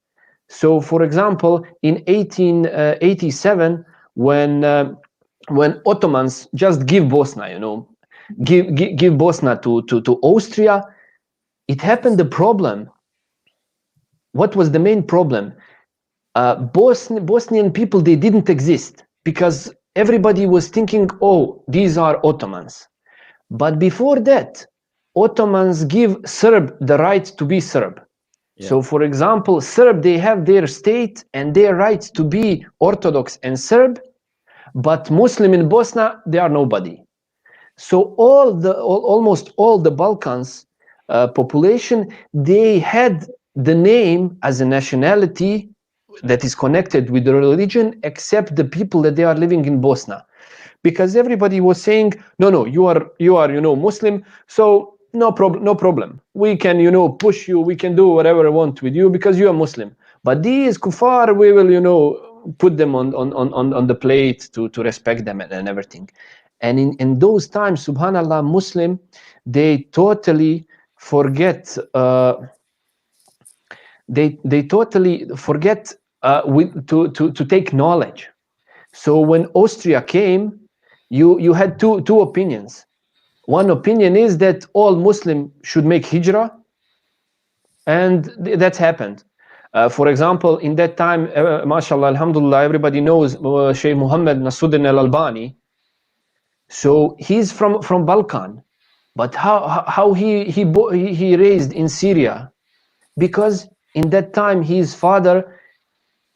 So, for example, in 1887, when Ottomans just give Bosnia, give Bosnia to Austria, it happened the problem. What was the main problem? Bosnian people, they didn't exist because everybody was thinking, oh, these are Ottomans. But before that, Ottomans give Serb the right to be Serb. Yeah. So, for example, Serb, they have their state and their right to be Orthodox and Serb, but Muslim in Bosnia, they are nobody. So almost all the Balkans population, they had the name as a nationality that is connected with the religion, except the people that they are living in Bosnia, because everybody was saying, no, you are Muslim, so no problem. We can push you, we can do whatever we want with you because you are Muslim. But these kuffar, we will put them on the plate to respect them and everything. And in those times, subhanallah, Muslim, they totally forget. They totally forget to take knowledge. So when Austria came, you had two opinions. One opinion is that all Muslims should make hijrah, and that happened. For example, in that time, mashallah, alhamdulillah, everybody knows Sheikh Muhammad Nasruddin al-Albani. So he's from Balkan, but how he raised in Syria, because in that time his father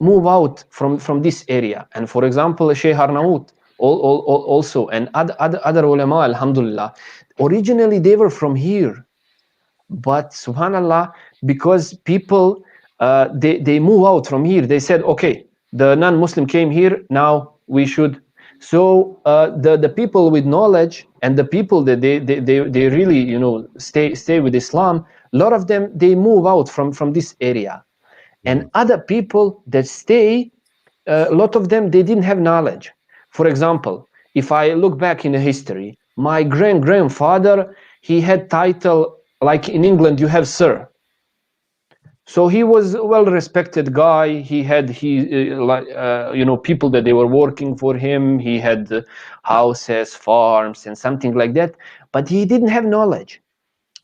moved out from this area. And for example, Sheikh Arnaout also, and other ulama, alhamdulillah, originally they were from here, but subhanallah, because people they move out from here, they said, okay, the non-Muslim came here, now we should. So the people with knowledge and the people that they really stay with Islam, a lot of them, they move out from this area. And other people that stay, a lot of them, they didn't have knowledge. For example, if I look back in the history, my grandfather, he had title, like in England you have sir. So he was a well-respected guy. He had people that they were working for him. He had houses, farms, and something like that. But he didn't have knowledge.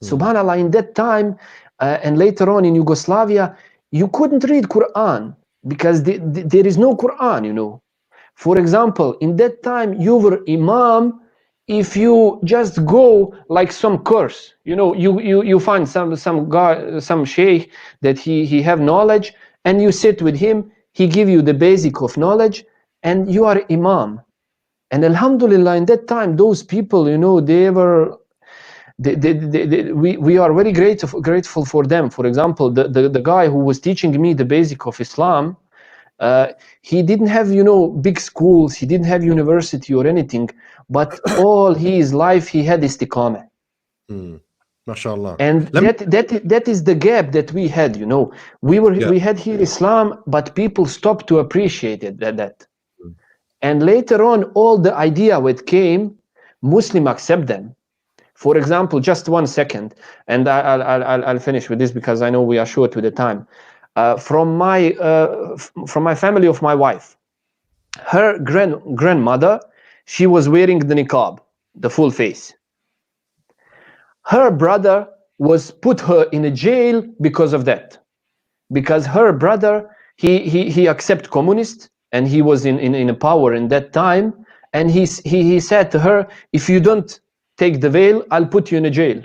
Subhanallah, in that time, and later on in Yugoslavia, you couldn't read Quran because there is no Quran. For example, in that time, you were imam if you just go like some course. You find some guy, some sheikh that he have knowledge, and you sit with him. He give you the basic of knowledge, and you are imam. And alhamdulillah, in that time, those people, they were. We are very grateful for them. For example, the guy who was teaching me the basic of Islam, he didn't have big schools, he didn't have university or anything, but all his life he had istiqamah. MashaAllah. And that is the gap that we had. We had here Islam, but people stopped to appreciate it. That and later on, all the idea that came, Muslim accept them. For example, just 1 second, and I'll finish with this because I know we are short with the time. From my family of my wife, her grandmother, she was wearing the niqab, the full face. Her brother was put her in a jail because of that, because her brother he accepted communist, and he was in a power in that time, and he said to her, if you don't take the veil, I'll put you in a jail.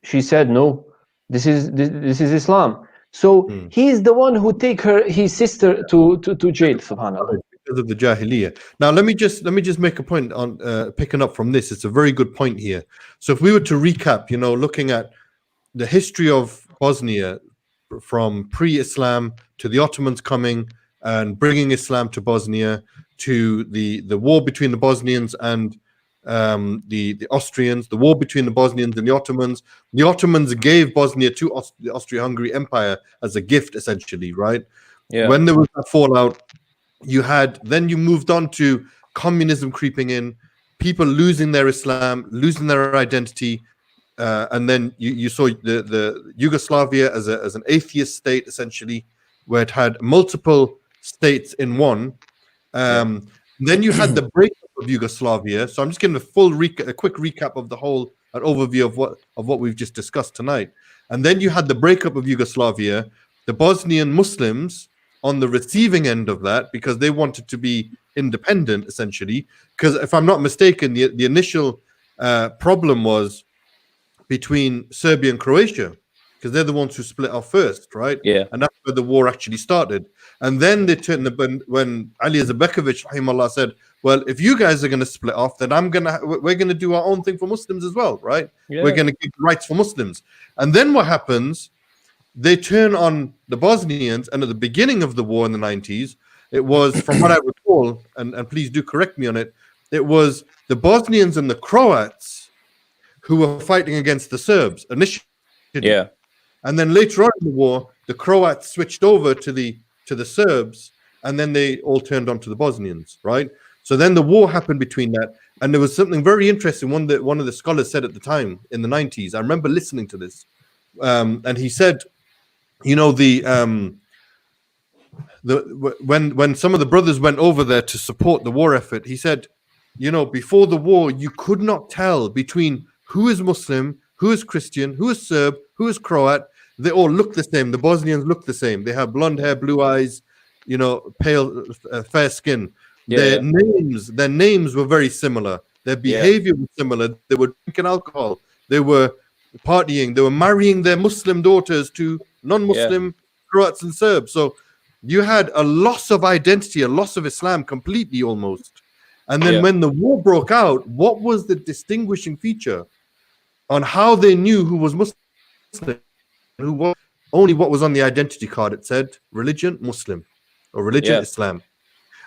She said, no, this is Islam. So he's the one who take his sister to jail, subhanallah. Because of the Jahiliyyah. Now let me just make a point on picking up from this. It's a very good point here. So if we were to recap, looking at the history of Bosnia from pre-Islam to the Ottomans coming and bringing Islam to Bosnia, to the war between the Bosnians and the Austrians, the war between the Bosnians and the Ottomans. The Ottomans gave Bosnia to the Austro-Hungary Empire as a gift, essentially, right? Yeah. When there was that fallout, you moved on to communism creeping in, people losing their Islam, losing their identity, and then you saw the Yugoslavia as an atheist state, essentially, where it had multiple states in one. Then you had the breakup of Yugoslavia. So I'm just giving a quick recap of an overview of what we've just discussed tonight. And then you had the breakup of Yugoslavia, the Bosnian Muslims on the receiving end of that, because they wanted to be independent, essentially. Because if I'm not mistaken, the initial problem was between Serbia and Croatia, because they're the ones who split off first, right? Yeah. And that's where the war actually started. And then they turned when Ali Azabekovich, rahimahullah, said, well, if you guys are going to split off, then we're going to do our own thing for Muslims as well, right? Yeah. We're going to give rights for Muslims. And then what happens? They turn on the Bosnians, and at the beginning of the war in the 90s, it was, from what I recall, and please do correct me on it, it was the Bosnians and the Croats who were fighting against the Serbs initially. Yeah. And then later on in the war, the Croats switched over to the Serbs, and then they all turned on to the Bosnians, right? So then the war happened between that, and there was something very interesting. One of the scholars said at the time in the 90s. I remember listening to this, and he said, you know, when some of the brothers went over there to support the war effort, he said, you know, before the war, you could not tell between who is Muslim, who is Christian, who is Serb, who is Croat. They all look the same. The Bosnians look the same. They have blonde hair, blue eyes, you know, pale, fair skin. Yeah, their names were very similar. Their behavior was similar. They were drinking alcohol. They were partying. They were marrying their Muslim daughters to non-Muslim Croats and Serbs. So you had a loss of identity, a loss of Islam completely almost. And then when the war broke out, what was the distinguishing feature on how they knew who was Muslim, who was only what was on the identity card? It said religion Muslim or religion Islam.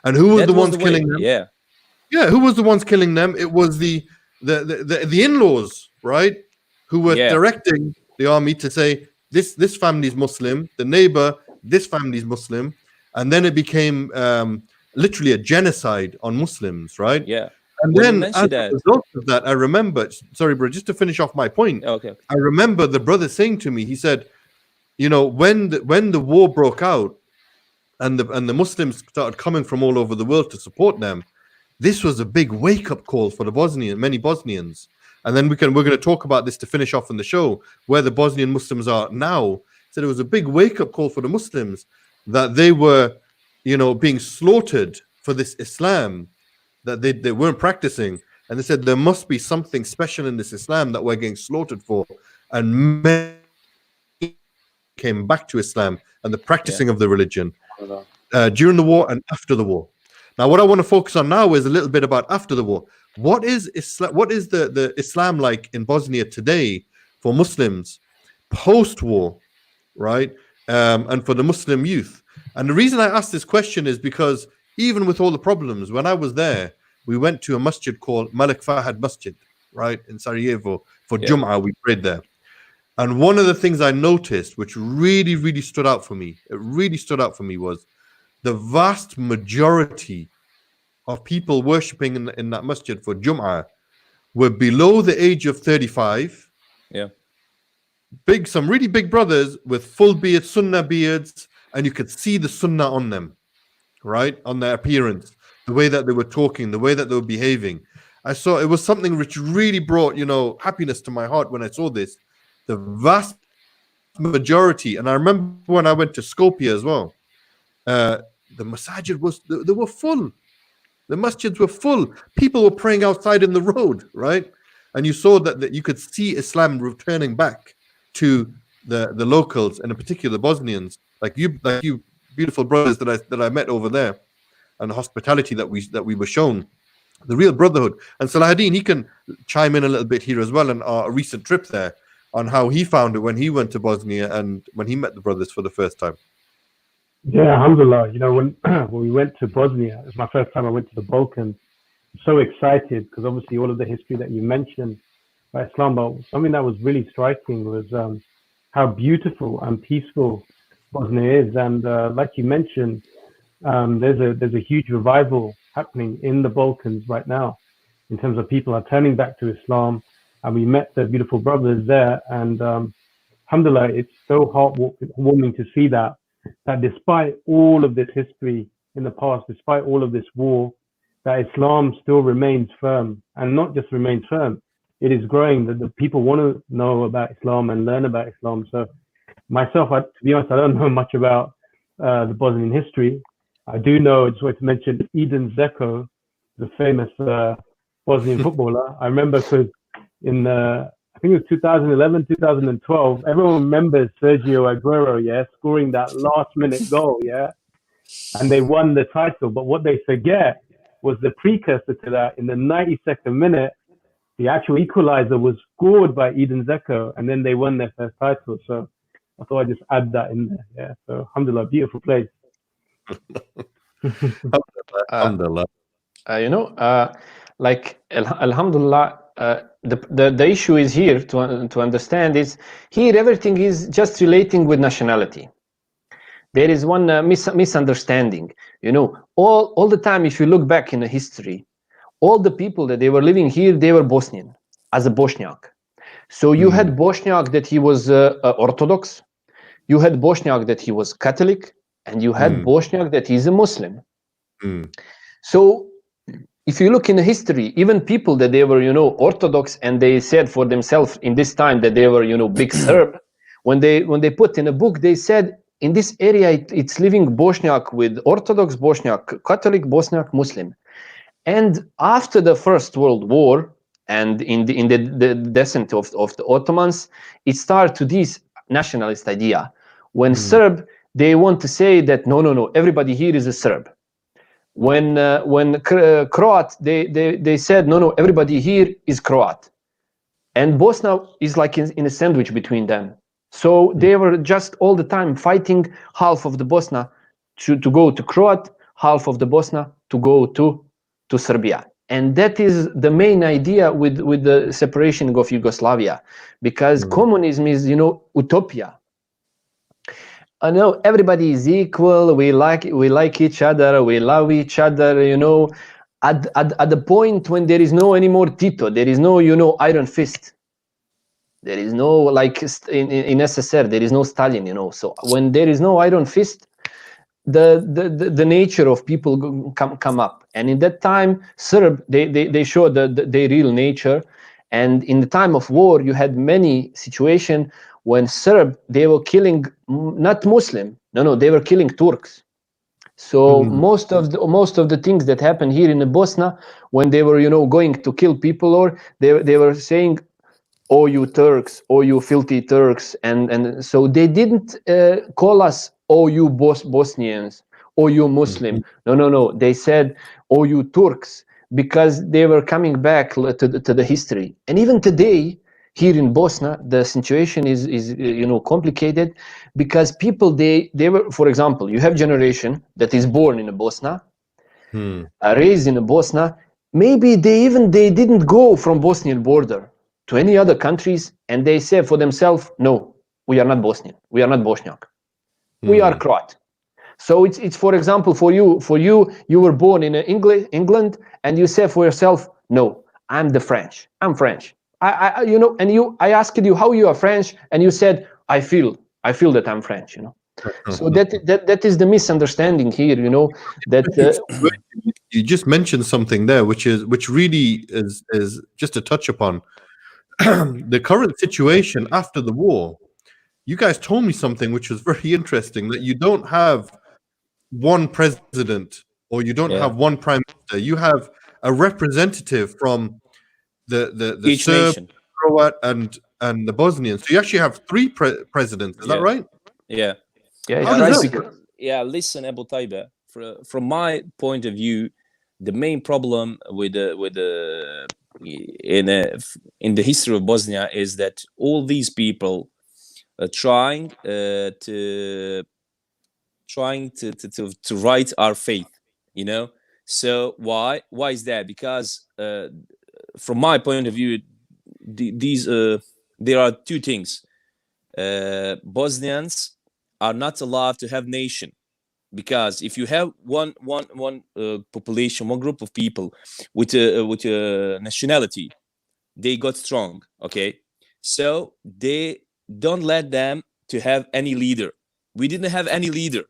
And who was the ones killing them? Yeah, who was the ones killing them? It was the in-laws, right? Who were directing the army to say this family's Muslim, the neighbor, this family's Muslim, and then it became literally a genocide on Muslims, right? Yeah. And then as a result of that, I remember, sorry, bro, just to finish off my point. Okay. I remember the brother saying to me, he said, you know, when the war broke out and the Muslims started coming from all over the world to support them, this was a big wake-up call for many Bosnians. And then we're going to talk about this to finish off in the show, where the Bosnian Muslims are now. So it was a big wake-up call for the Muslims that they were, you know, being slaughtered for this Islam that they weren't practicing. And they said there must be something special in this Islam that we're getting slaughtered for. And many came back to Islam and the practicing of the religion during the war and after the war. Now, what I want to focus on now is a little bit about after the war. What is Islam? What is the Islam like in Bosnia today for Muslims post-war, right? And for the Muslim youth. And the reason I ask this question is because even with all the problems, when I was there, we went to a masjid called Malik Fahad Masjid, right, in Sarajevo for Jum'ah. We prayed there. And one of the things I noticed, which really, really stood out for me, was the vast majority of people worshipping in that masjid for Jum'ah were below the age of 35. Yeah. Some really big brothers with full beards, sunnah beards, and you could see the sunnah on them, right? On their appearance, the way that they were talking, the way that they were behaving. I saw it was something which really brought, you know, happiness to my heart when I saw this. The vast majority, and I remember when I went to Skopje as well, the masajid they were full. The masjids were full. People were praying outside in the road, right? And you saw that you could see Islam returning back to the locals, and in particular the Bosnians, like you beautiful brothers that I met over there, and the hospitality that we were shown, the real brotherhood. And Salahuddin, he can chime in a little bit here as well on our recent trip there, on how he found it when he went to Bosnia and when he met the brothers for the first time. Yeah, alhamdulillah. You know, when we went to Bosnia, it was my first time I went to the Balkans. So excited because obviously all of the history that you mentioned by Islam, but something that was really striking was how beautiful and peaceful Bosnia is. And like you mentioned, there's a huge revival happening in the Balkans right now in terms of people are turning back to Islam. And we met the beautiful brothers there, and alhamdulillah, it's so heartwarming to see that despite all of this history in the past, despite all of this war, that Islam still remains firm, and not just remains firm, it is growing, that the people want to know about Islam and learn about Islam. So myself, to be honest, I don't know much about the Bosnian history, I do know, I just wanted to mention Edin Zeko, the famous Bosnian footballer. I remember because in, I think it was 2011, 2012, everyone remembers Sergio Aguero, yeah, scoring that last minute goal, yeah, and they won the title. But what they forget was the precursor to that. In the 92nd minute, the actual equalizer was scored by Edin Zeko, and then they won their first title. So I thought I'd just add that in there. Yeah. So alhamdulillah, beautiful place. Alhamdulillah. Like alhamdulillah, the issue is here to understand is here everything is just relating with nationality. There is one misunderstanding. All the time, if you look back in the history, all the people that they were living here, they were Bosnian, as a Bosniak. So you had Bosniak that he was Orthodox, you had Bosniak that he was Catholic, and you had Bosniak that he's a Muslim. So if you look in the history, even people that they were, Orthodox, and they said for themselves in this time that they were, big Serb, when they put in a book, they said in this area it's living Bosniak with Orthodox, Bosniak Catholic, Bosniak Muslim. And after the First World War and in the descent of the Ottomans, it started to this nationalist idea. When Serb, they want to say that no, everybody here is a Serb. When Croat, they said no, everybody here is Croat. And Bosnia is like in a sandwich between them. So they were just all the time fighting, half of the Bosnia to go to Croat, half of the Bosnia to go to Serbia. And that is the main idea with the separation of Yugoslavia, because communism is, utopia. I know everybody is equal. We like each other. We love each other. At the point when there is no anymore Tito, there is no iron fist. There is no like in SSR. There is no Stalin. So when there is no iron fist, the nature of people come up, and in that time Serb they show their real nature. And in the time of war you had many situations when Serb they were killing not Muslim, no, they were killing Turks. So most of the things that happened here in Bosnia, when they were going to kill people, or they were saying, oh you Turks, oh you filthy Turks, and so they didn't call us oh you Bosnians, oh you Muslim. No, they said oh you Turks, because they were coming back to the history. And even today here in Bosnia the situation is complicated, because people they were, for example, you have generation that is born in Bosnia, raised in Bosnia, maybe they didn't go from Bosnian border to any other countries, and they say for themselves, no, we are not Bosnian, we are not Bosniak, we are Croat. So it's for example, for you were born in England, and you say for yourself, no, I'm French. I asked you how you are French, and you said, I feel that I'm French. So that is the misunderstanding here. That you just mentioned something there, which really is just to touch upon the current situation after the war. You guys told me something which was very interesting, that you don't have one president, or you don't have one prime minister. You have a representative from the each Serb, nation, Croat, and the Bosnians. So you actually have three presidents. Is that right? Yeah. How does that work? Yeah, listen, Abu Tayeb, from my point of view, the main problem with in the history of Bosnia is that all these people are trying to write our faith, So why is that? Because from my point of view, there are two things. Bosnians are not allowed to have nation, because if you have one population, one group of people with a nationality, they got strong. Okay, so they don't let them to have any leader. We didn't have any leader,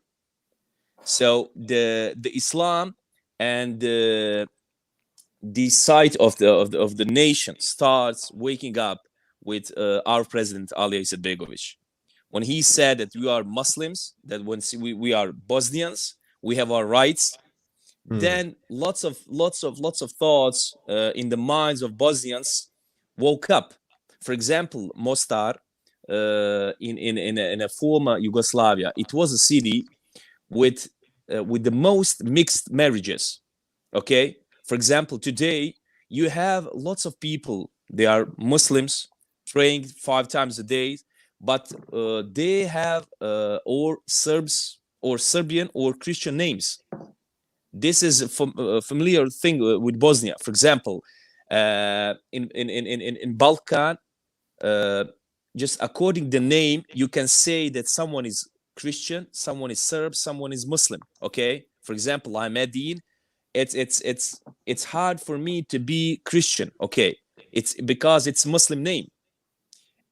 so the Islam and the side of the nation starts waking up with our president Ali Izetbegovic. When he said that we are Muslims, that when we are Bosnians, we have our rights. Then lots of thoughts in the minds of Bosnians woke up. For example, Mostar, in a former Yugoslavia, it was a city with the most mixed marriages. Okay, for example, today you have lots of people, they are Muslims praying 5 times a day, but they have or Serbs or Serbian or Christian names. This is a familiar thing with Bosnia. For example, in Balkan, just according the name, you can say that someone is Christian, someone is Serb, someone is Muslim. Okay, for example, I'm Edin. It's hard for me to be Christian. Okay, it's because it's Muslim name.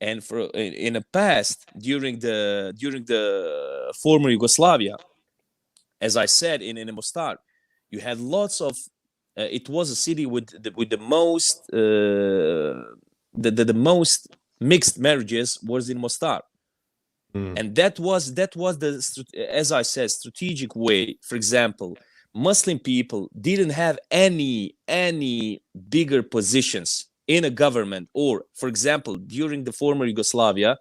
And for in the past, during the former Yugoslavia, as I said, in Mostar, you had lots of. It was a city with the most the most mixed marriages was in Mostar, and that was the, as I said, strategic way. For example, Muslim people didn't have any bigger positions in a government, or for example, during the former Yugoslavia,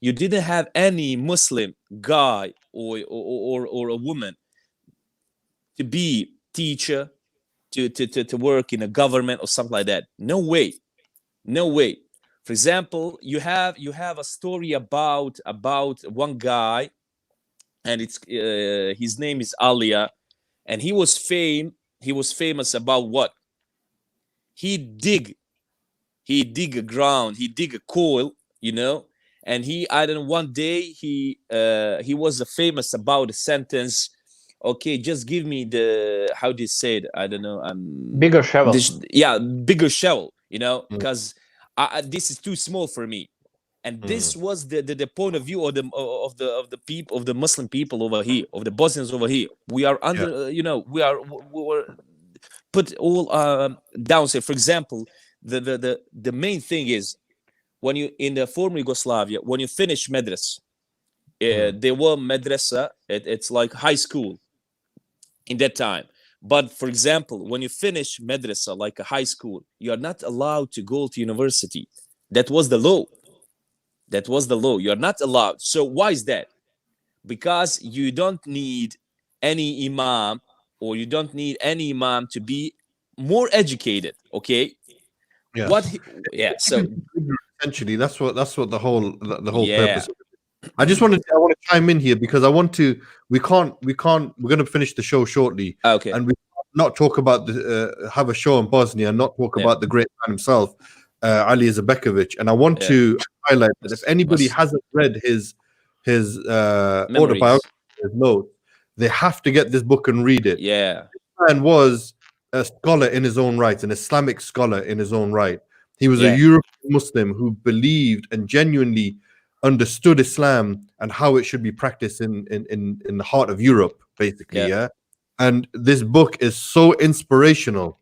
you didn't have any Muslim guy or a woman to be teacher, to work in a government or something like that. No way. For example, you have a story about one guy, and it's his name is Alia, and he was famous about what? He dig a ground, he dig a coil, and I don't know, one day he was famous about a sentence. Okay, just give me the, how do you say it? I don't know. Bigger shovel. Bigger shovel. Because this is too small for me. And this was the point of view of the people, of the Muslim people over here, of the Bosnians over here. We are under, we were put all down. Say, for example, the main thing is, when you in the former Yugoslavia, when you finish madrasa, there were madrasa. It's like high school in that time. But for example, when you finish madrasa, like a high school, you are not allowed to go to university. That was the law. You are not allowed. So why is that? Because you don't need any imam, or you don't need any imam to be more educated. Okay. Yeah. So essentially, that's what the whole purpose. I want to chime in here because we're going to finish the show shortly. Okay. And we not talk about have a show in Bosnia and not talk about the great man himself, Ali Izetbegovic. And I want to highlight that if anybody hasn't read his autobiography, his notes, they have to get this book and read it. Yeah. This man was a scholar in his own right, an Islamic scholar in his own right. He was a European Muslim who believed and genuinely understood Islam and how it should be practiced in the heart of Europe, basically. Yeah. And this book is so inspirational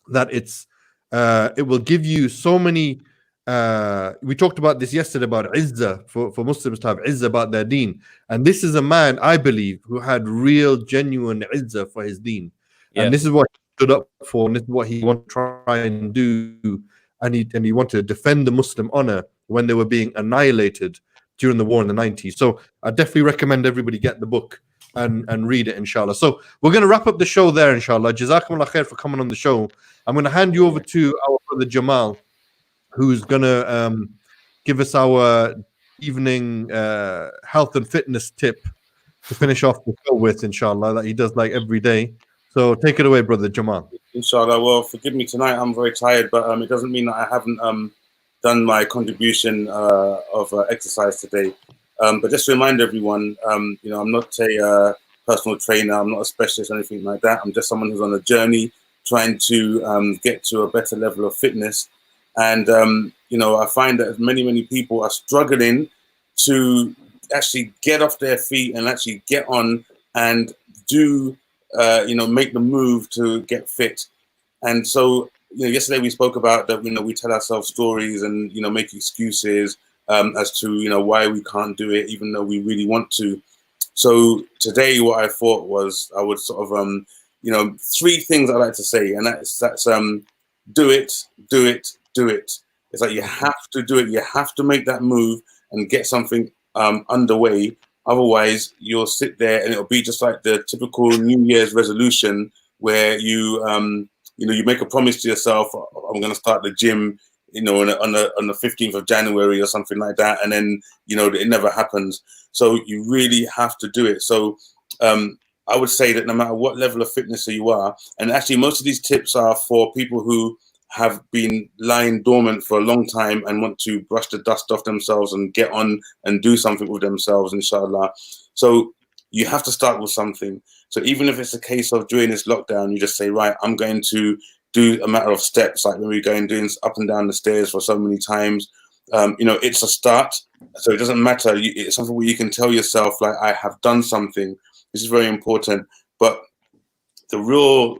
that it will give you so many. We talked about this yesterday about izzah, for Muslims to have izzah about their deen. And this is a man, I believe, who had real, genuine izzah for his deen. Yeah. And this is what he stood up for, and this is what he wanted to try and do. And he wanted to defend the Muslim honor when they were being annihilated during the war in the 90s. So I definitely recommend everybody get the book and read it, inshallah. So we're going to wrap up the show there, inshallah. Jazakumullah khair for coming on the show. I'm going to hand you over to our brother Jamaal, who's going to give us our evening health and fitness tip to finish off the show with, inshallah, that he does like every day. So take it away, brother Jamaal. Inshallah. Well, forgive me tonight. I'm very tired, but it doesn't mean that I haven't done my contribution of exercise today. But just to remind everyone, I'm not a personal trainer. I'm not a specialist or anything like that. I'm just someone who's on a journey trying to get to a better level of fitness. And, I find that many people are struggling to actually get off their feet and actually get on and do, make the move to get fit. And so, yesterday we spoke about that, we tell ourselves stories and, make excuses as to, why we can't do it, even though we really want to. So today, what I thought was I would sort of, you know, 3 things I like to say, and that's do it, do it, do it. It's like you have to do it. You have to make that move and get something underway. Otherwise, you'll sit there and it'll be just like the typical New Year's resolution where you, you know, you make a promise to yourself, I'm going to start the gym, you know, on the 15th of January or something like that. And then, you know, it never happens. So you really have to do it. So I would say that no matter what level of fitness you are, and actually most of these tips are for people who have been lying dormant for a long time and want to brush the dust off themselves and get on and do something with themselves, inshallah. So you have to start with something. So even if it's a case of during this lockdown, you just say, right, I'm going to do a matter of steps, like when we're going doing up and down the stairs for so many times. You know, it's a start. So it doesn't matter. It's something where you can tell yourself, like, I have done something. This is very important. But the real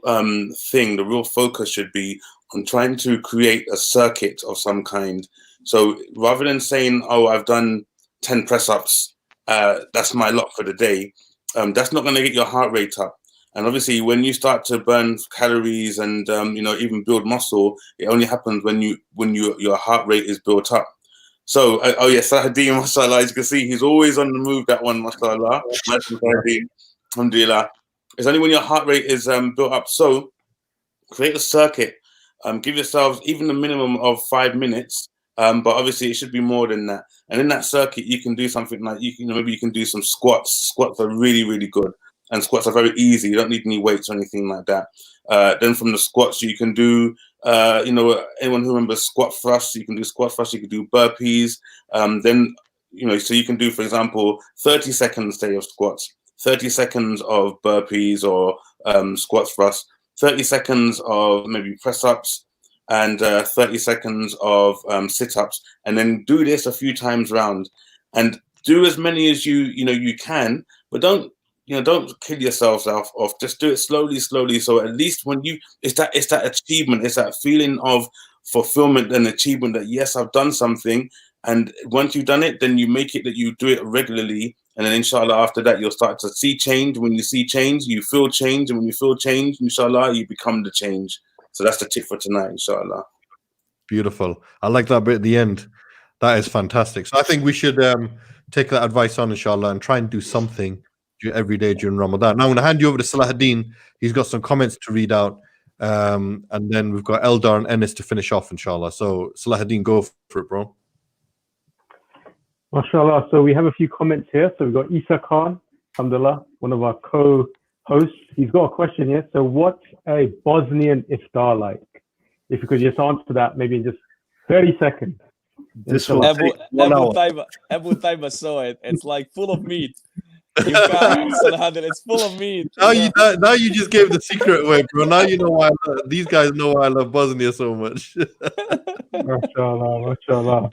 thing, the real focus should be on trying to create a circuit of some kind. So rather than saying, oh, I've done 10 press-ups, that's my lot for the day, that's not going to get your heart rate up. And obviously, when you start to burn calories and you know, even build muscle, it only happens when your heart rate is built up. So, oh yes, Salahuddin, mashallah, as you can see, he's always on the move. That one, mashallah, alhamdulillah. It's only when your heart rate is built up. So, create a circuit. Give yourselves even a minimum of 5 minutes, but obviously it should be more than that. And in that circuit, you can do something like you know, maybe you can do some squats. Squats are really, really good. And squats are very easy. You don't need any weights or anything like that. Then from the squats, you can do, you know, anyone who remembers squat thrusts, you can do squat thrusts, you can do burpees. Then, you know, so you can do, for example, 30 seconds, say, of squats, 30 seconds of burpees or squat thrusts, 30 seconds of maybe press-ups, and 30 seconds of sit-ups. And then do this a few times round. And do as many as you can, but don't kill yourselves off. Just do it slowly. So at least when it's that achievement, it's that feeling of fulfillment and achievement that, yes, I've done something. And once you've done it, then you make it that you do it regularly. And then inshallah, after that, you'll start to see change. When you see change, you feel change. And when you feel change, inshallah, you become the change. So that's the tip for tonight, inshallah. Beautiful. I like that bit at the end. That is fantastic. So I think we should take that advice on, inshallah, and try and do something every day during Ramadan. Now I'm going to hand you over to Salahuddin. He's got some comments to read out. And then we've got Eldar and Enis to finish off, inshallah. So Salahuddin, go for it, bro. MashaAllah. So we have a few comments here. So we've got Isa Khan, alhamdulillah, one of our co-hosts. He's got a question here. So what's a Bosnian iftar like? If you could just answer that maybe in just 30 seconds. This will take 1 hour. Abu Tayeb saw it. It's like full of meat. It's full of meat. Now you just gave the secret away, bro. Now you know why these guys know why I love Bosnia so much. MashaAllah.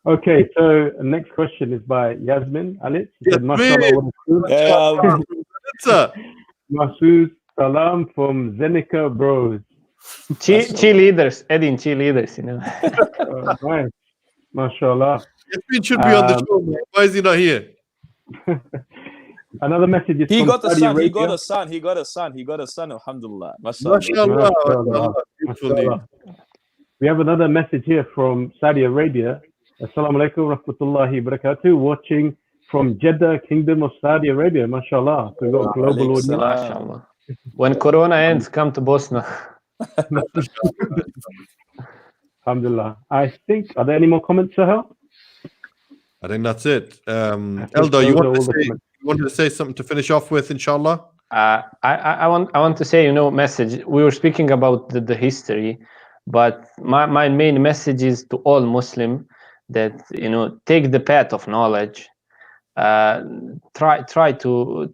Okay, so next question is by Yasmin Alit. She said, MashaAllah. Masood Salam from Zenica Bros. Cheerleaders, Edin cheerleaders, you know. Nice. MashaAllah. Yasmin should be on the show, man. Why is he not here? Another message is he from got a Saudi son. Arabia. He got a son. Alhamdulillah. MashaAllah. We have another message here from Saudi Arabia. Assalamu alaikum rahmatullahi barakatuh. Watching from Jeddah, Kingdom of Saudi Arabia. MashaAllah. So we've got a global audience. MashaAllah. When Corona ends, come to Bosnia. Alhamdulillah. I think, are there any more comments, Sahel? I think that's it. Eldar, you wanted to say something to finish off with, inshallah? I want to say, you know, message. We were speaking about the history, but my main message is to all Muslim that, you know, take the path of knowledge. Try to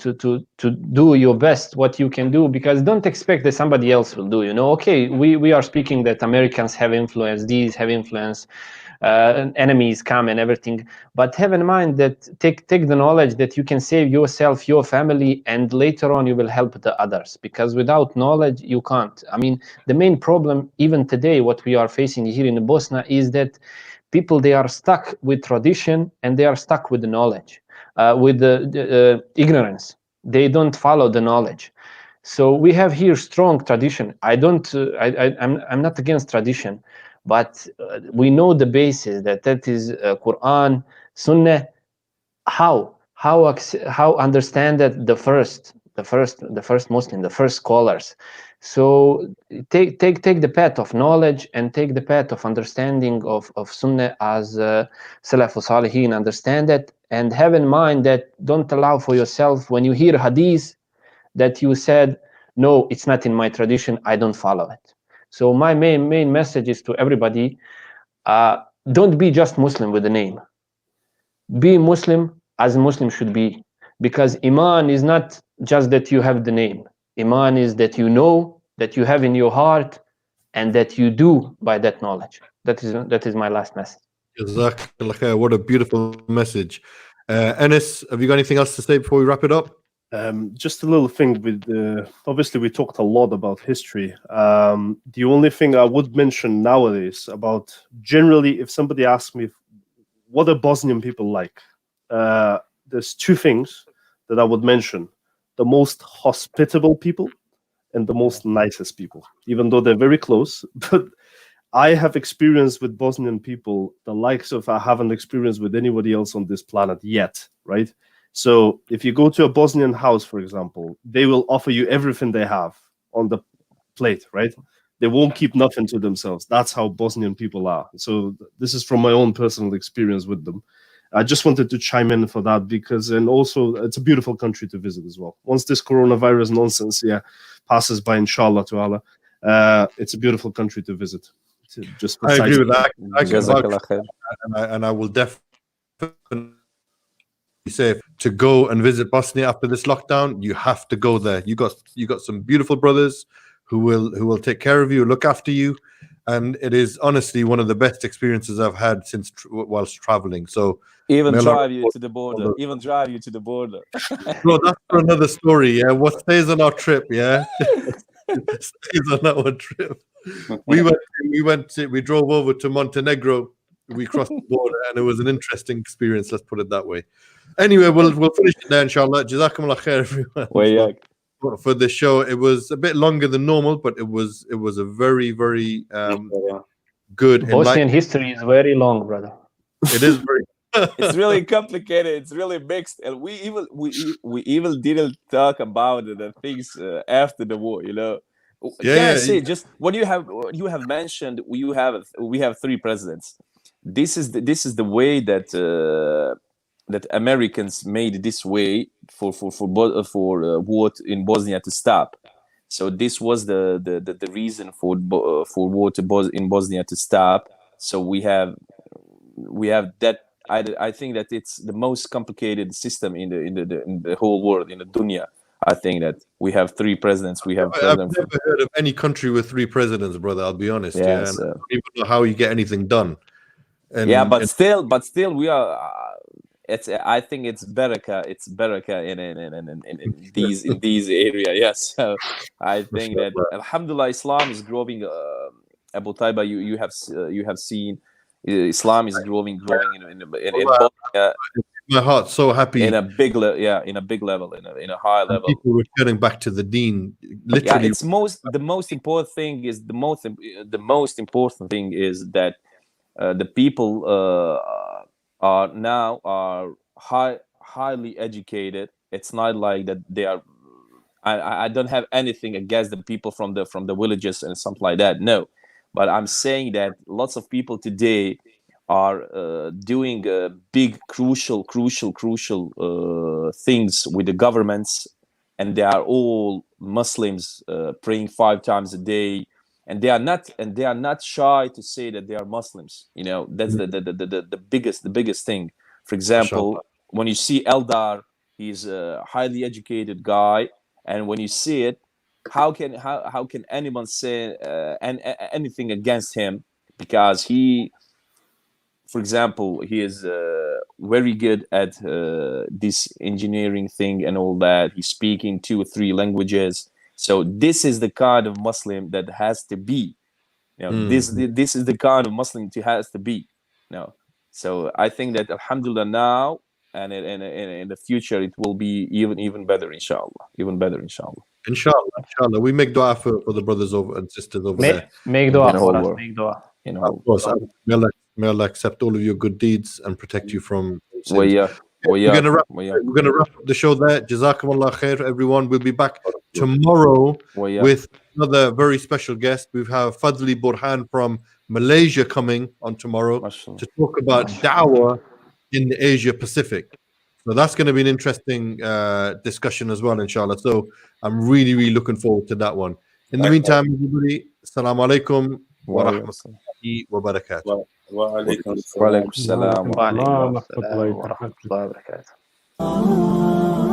do your best what you can do, because don't expect that somebody else will do, you know. Okay, we are speaking that Americans have influence, these have influence, enemies come and everything, but have in mind that take the knowledge that you can save yourself, your family, and later on you will help the others, because without knowledge you can't. I mean, the main problem even today what we are facing here in Bosnia is that people, they are stuck with tradition and they are stuck with the knowledge. with the ignorance. They don't follow the knowledge. So we have here strong tradition. I'm not against tradition, but we know the basis that is Quran, Sunnah. How understand that the first Muslim, the first scholars. So take the path of knowledge and take the path of understanding of Sunnah as Salafus Salihin understand it, and have in mind that don't allow for yourself when you hear hadith that you said, no, it's not in my tradition, I don't follow it. So my main message is to everybody, don't be just Muslim with the name. Be Muslim as a Muslim should be, because Iman is not just that you have the name. Iman is that you know, that you have in your heart, and that you do by that knowledge. That is my last message. Jazakallah khair. What a beautiful message. Enis, have you got anything else to say before we wrap it up? Just a little thing with obviously we talked a lot about history. The only thing I would mention nowadays about generally, if somebody asks me what are Bosnian people like, there's two things that I would mention: the most hospitable people and the most nicest people, even though they're very close. But I have experience with Bosnian people the likes of I haven't experienced with anybody else on this planet yet, right? So if you go to a Bosnian house, for example, they will offer you everything they have on the plate, right? They won't keep nothing to themselves. That's how Bosnian people are. So this is from my own personal experience with them. I just wanted to chime in for that because, and also it's a beautiful country to visit as well. Once this coronavirus nonsense, passes by, inshallah to Allah, it's a beautiful country to visit. I agree with that. And I will definitely say to go and visit Bosnia after this lockdown. You have to go there. You got some beautiful brothers who will take care of you, look after you, and it is honestly one of the best experiences I've had since whilst traveling. So even drive you to the border. No, that's for another story. Yeah, what stays on our trip? Yeah, stays on our trip. We drove over to Montenegro. We crossed the border, and it was an interesting experience. Let's put it that way. Anyway, we'll finish it there, inshallah. Jazakumullah khair, everyone. For the show, it was a bit longer than normal, but it was a very, very good. Bosnian history is very long, brother. It is very. It's really complicated. It's really mixed, and we even didn't talk about the things after the war. I say just what you have mentioned? We have three presidents. This is the way that Americans made this way for war in Bosnia to stop. So this was the reason for war in Bosnia to stop. So we have that. I think that it's the most complicated system in the whole world, in the dunya. I think that we have three presidents. I've never heard of any country with three presidents, brother. I'll be honest. I don't even know how you get anything done. But still, we are. I think it's baraka. It's baraka in these areas. Yes, so I think that Alhamdulillah, Islam is growing. Abu Tayeb, you have seen. Islam is growing in Bosnia. My heart's so happy in a big level, in a high level. People returning back to the deen. Literally, it's the most important thing is that the people are highly educated. It's not like that they are. I don't have anything against the people from the villages and something like that. No. But I'm saying that lots of people today are doing big, crucial things with the governments, and they are all Muslims praying 5 times a day, and they are not shy to say that they are Muslims. That's the biggest thing. For example, when you see Eldar, he's a highly educated guy, and when you see it, how can anyone say anything against him? Because for example, he is very good at this engineering thing and all that. He's speaking 2 or 3 languages. So this is the kind of Muslim that has to be. This is the kind of Muslim it has to be. So I think that Alhamdulillah now in the future it will be even better, inshallah. Even better, inshallah. Inshallah. We make dua for the brothers over and sisters over there. Make dua In the whole for us. world. Make dua. Of course, may Allah accept all of your good deeds and protect you from sins. We're gonna wrap up the show there. Jazakumullah khair, everyone. We'll be back tomorrow with another very special guest. We have Fadli Burhan from Malaysia coming on tomorrow to talk about da'wah in the Asia Pacific. So that's going to be an interesting discussion as well, inshallah. So I'm really looking forward to that one. In the meantime, everybody, assalamu alaikum wa rahmatullahi wa barakatuh. Wa alaikum Wa alaikum assalam. Wa alaikum assalam wa rahmatullahi wa barakatuh.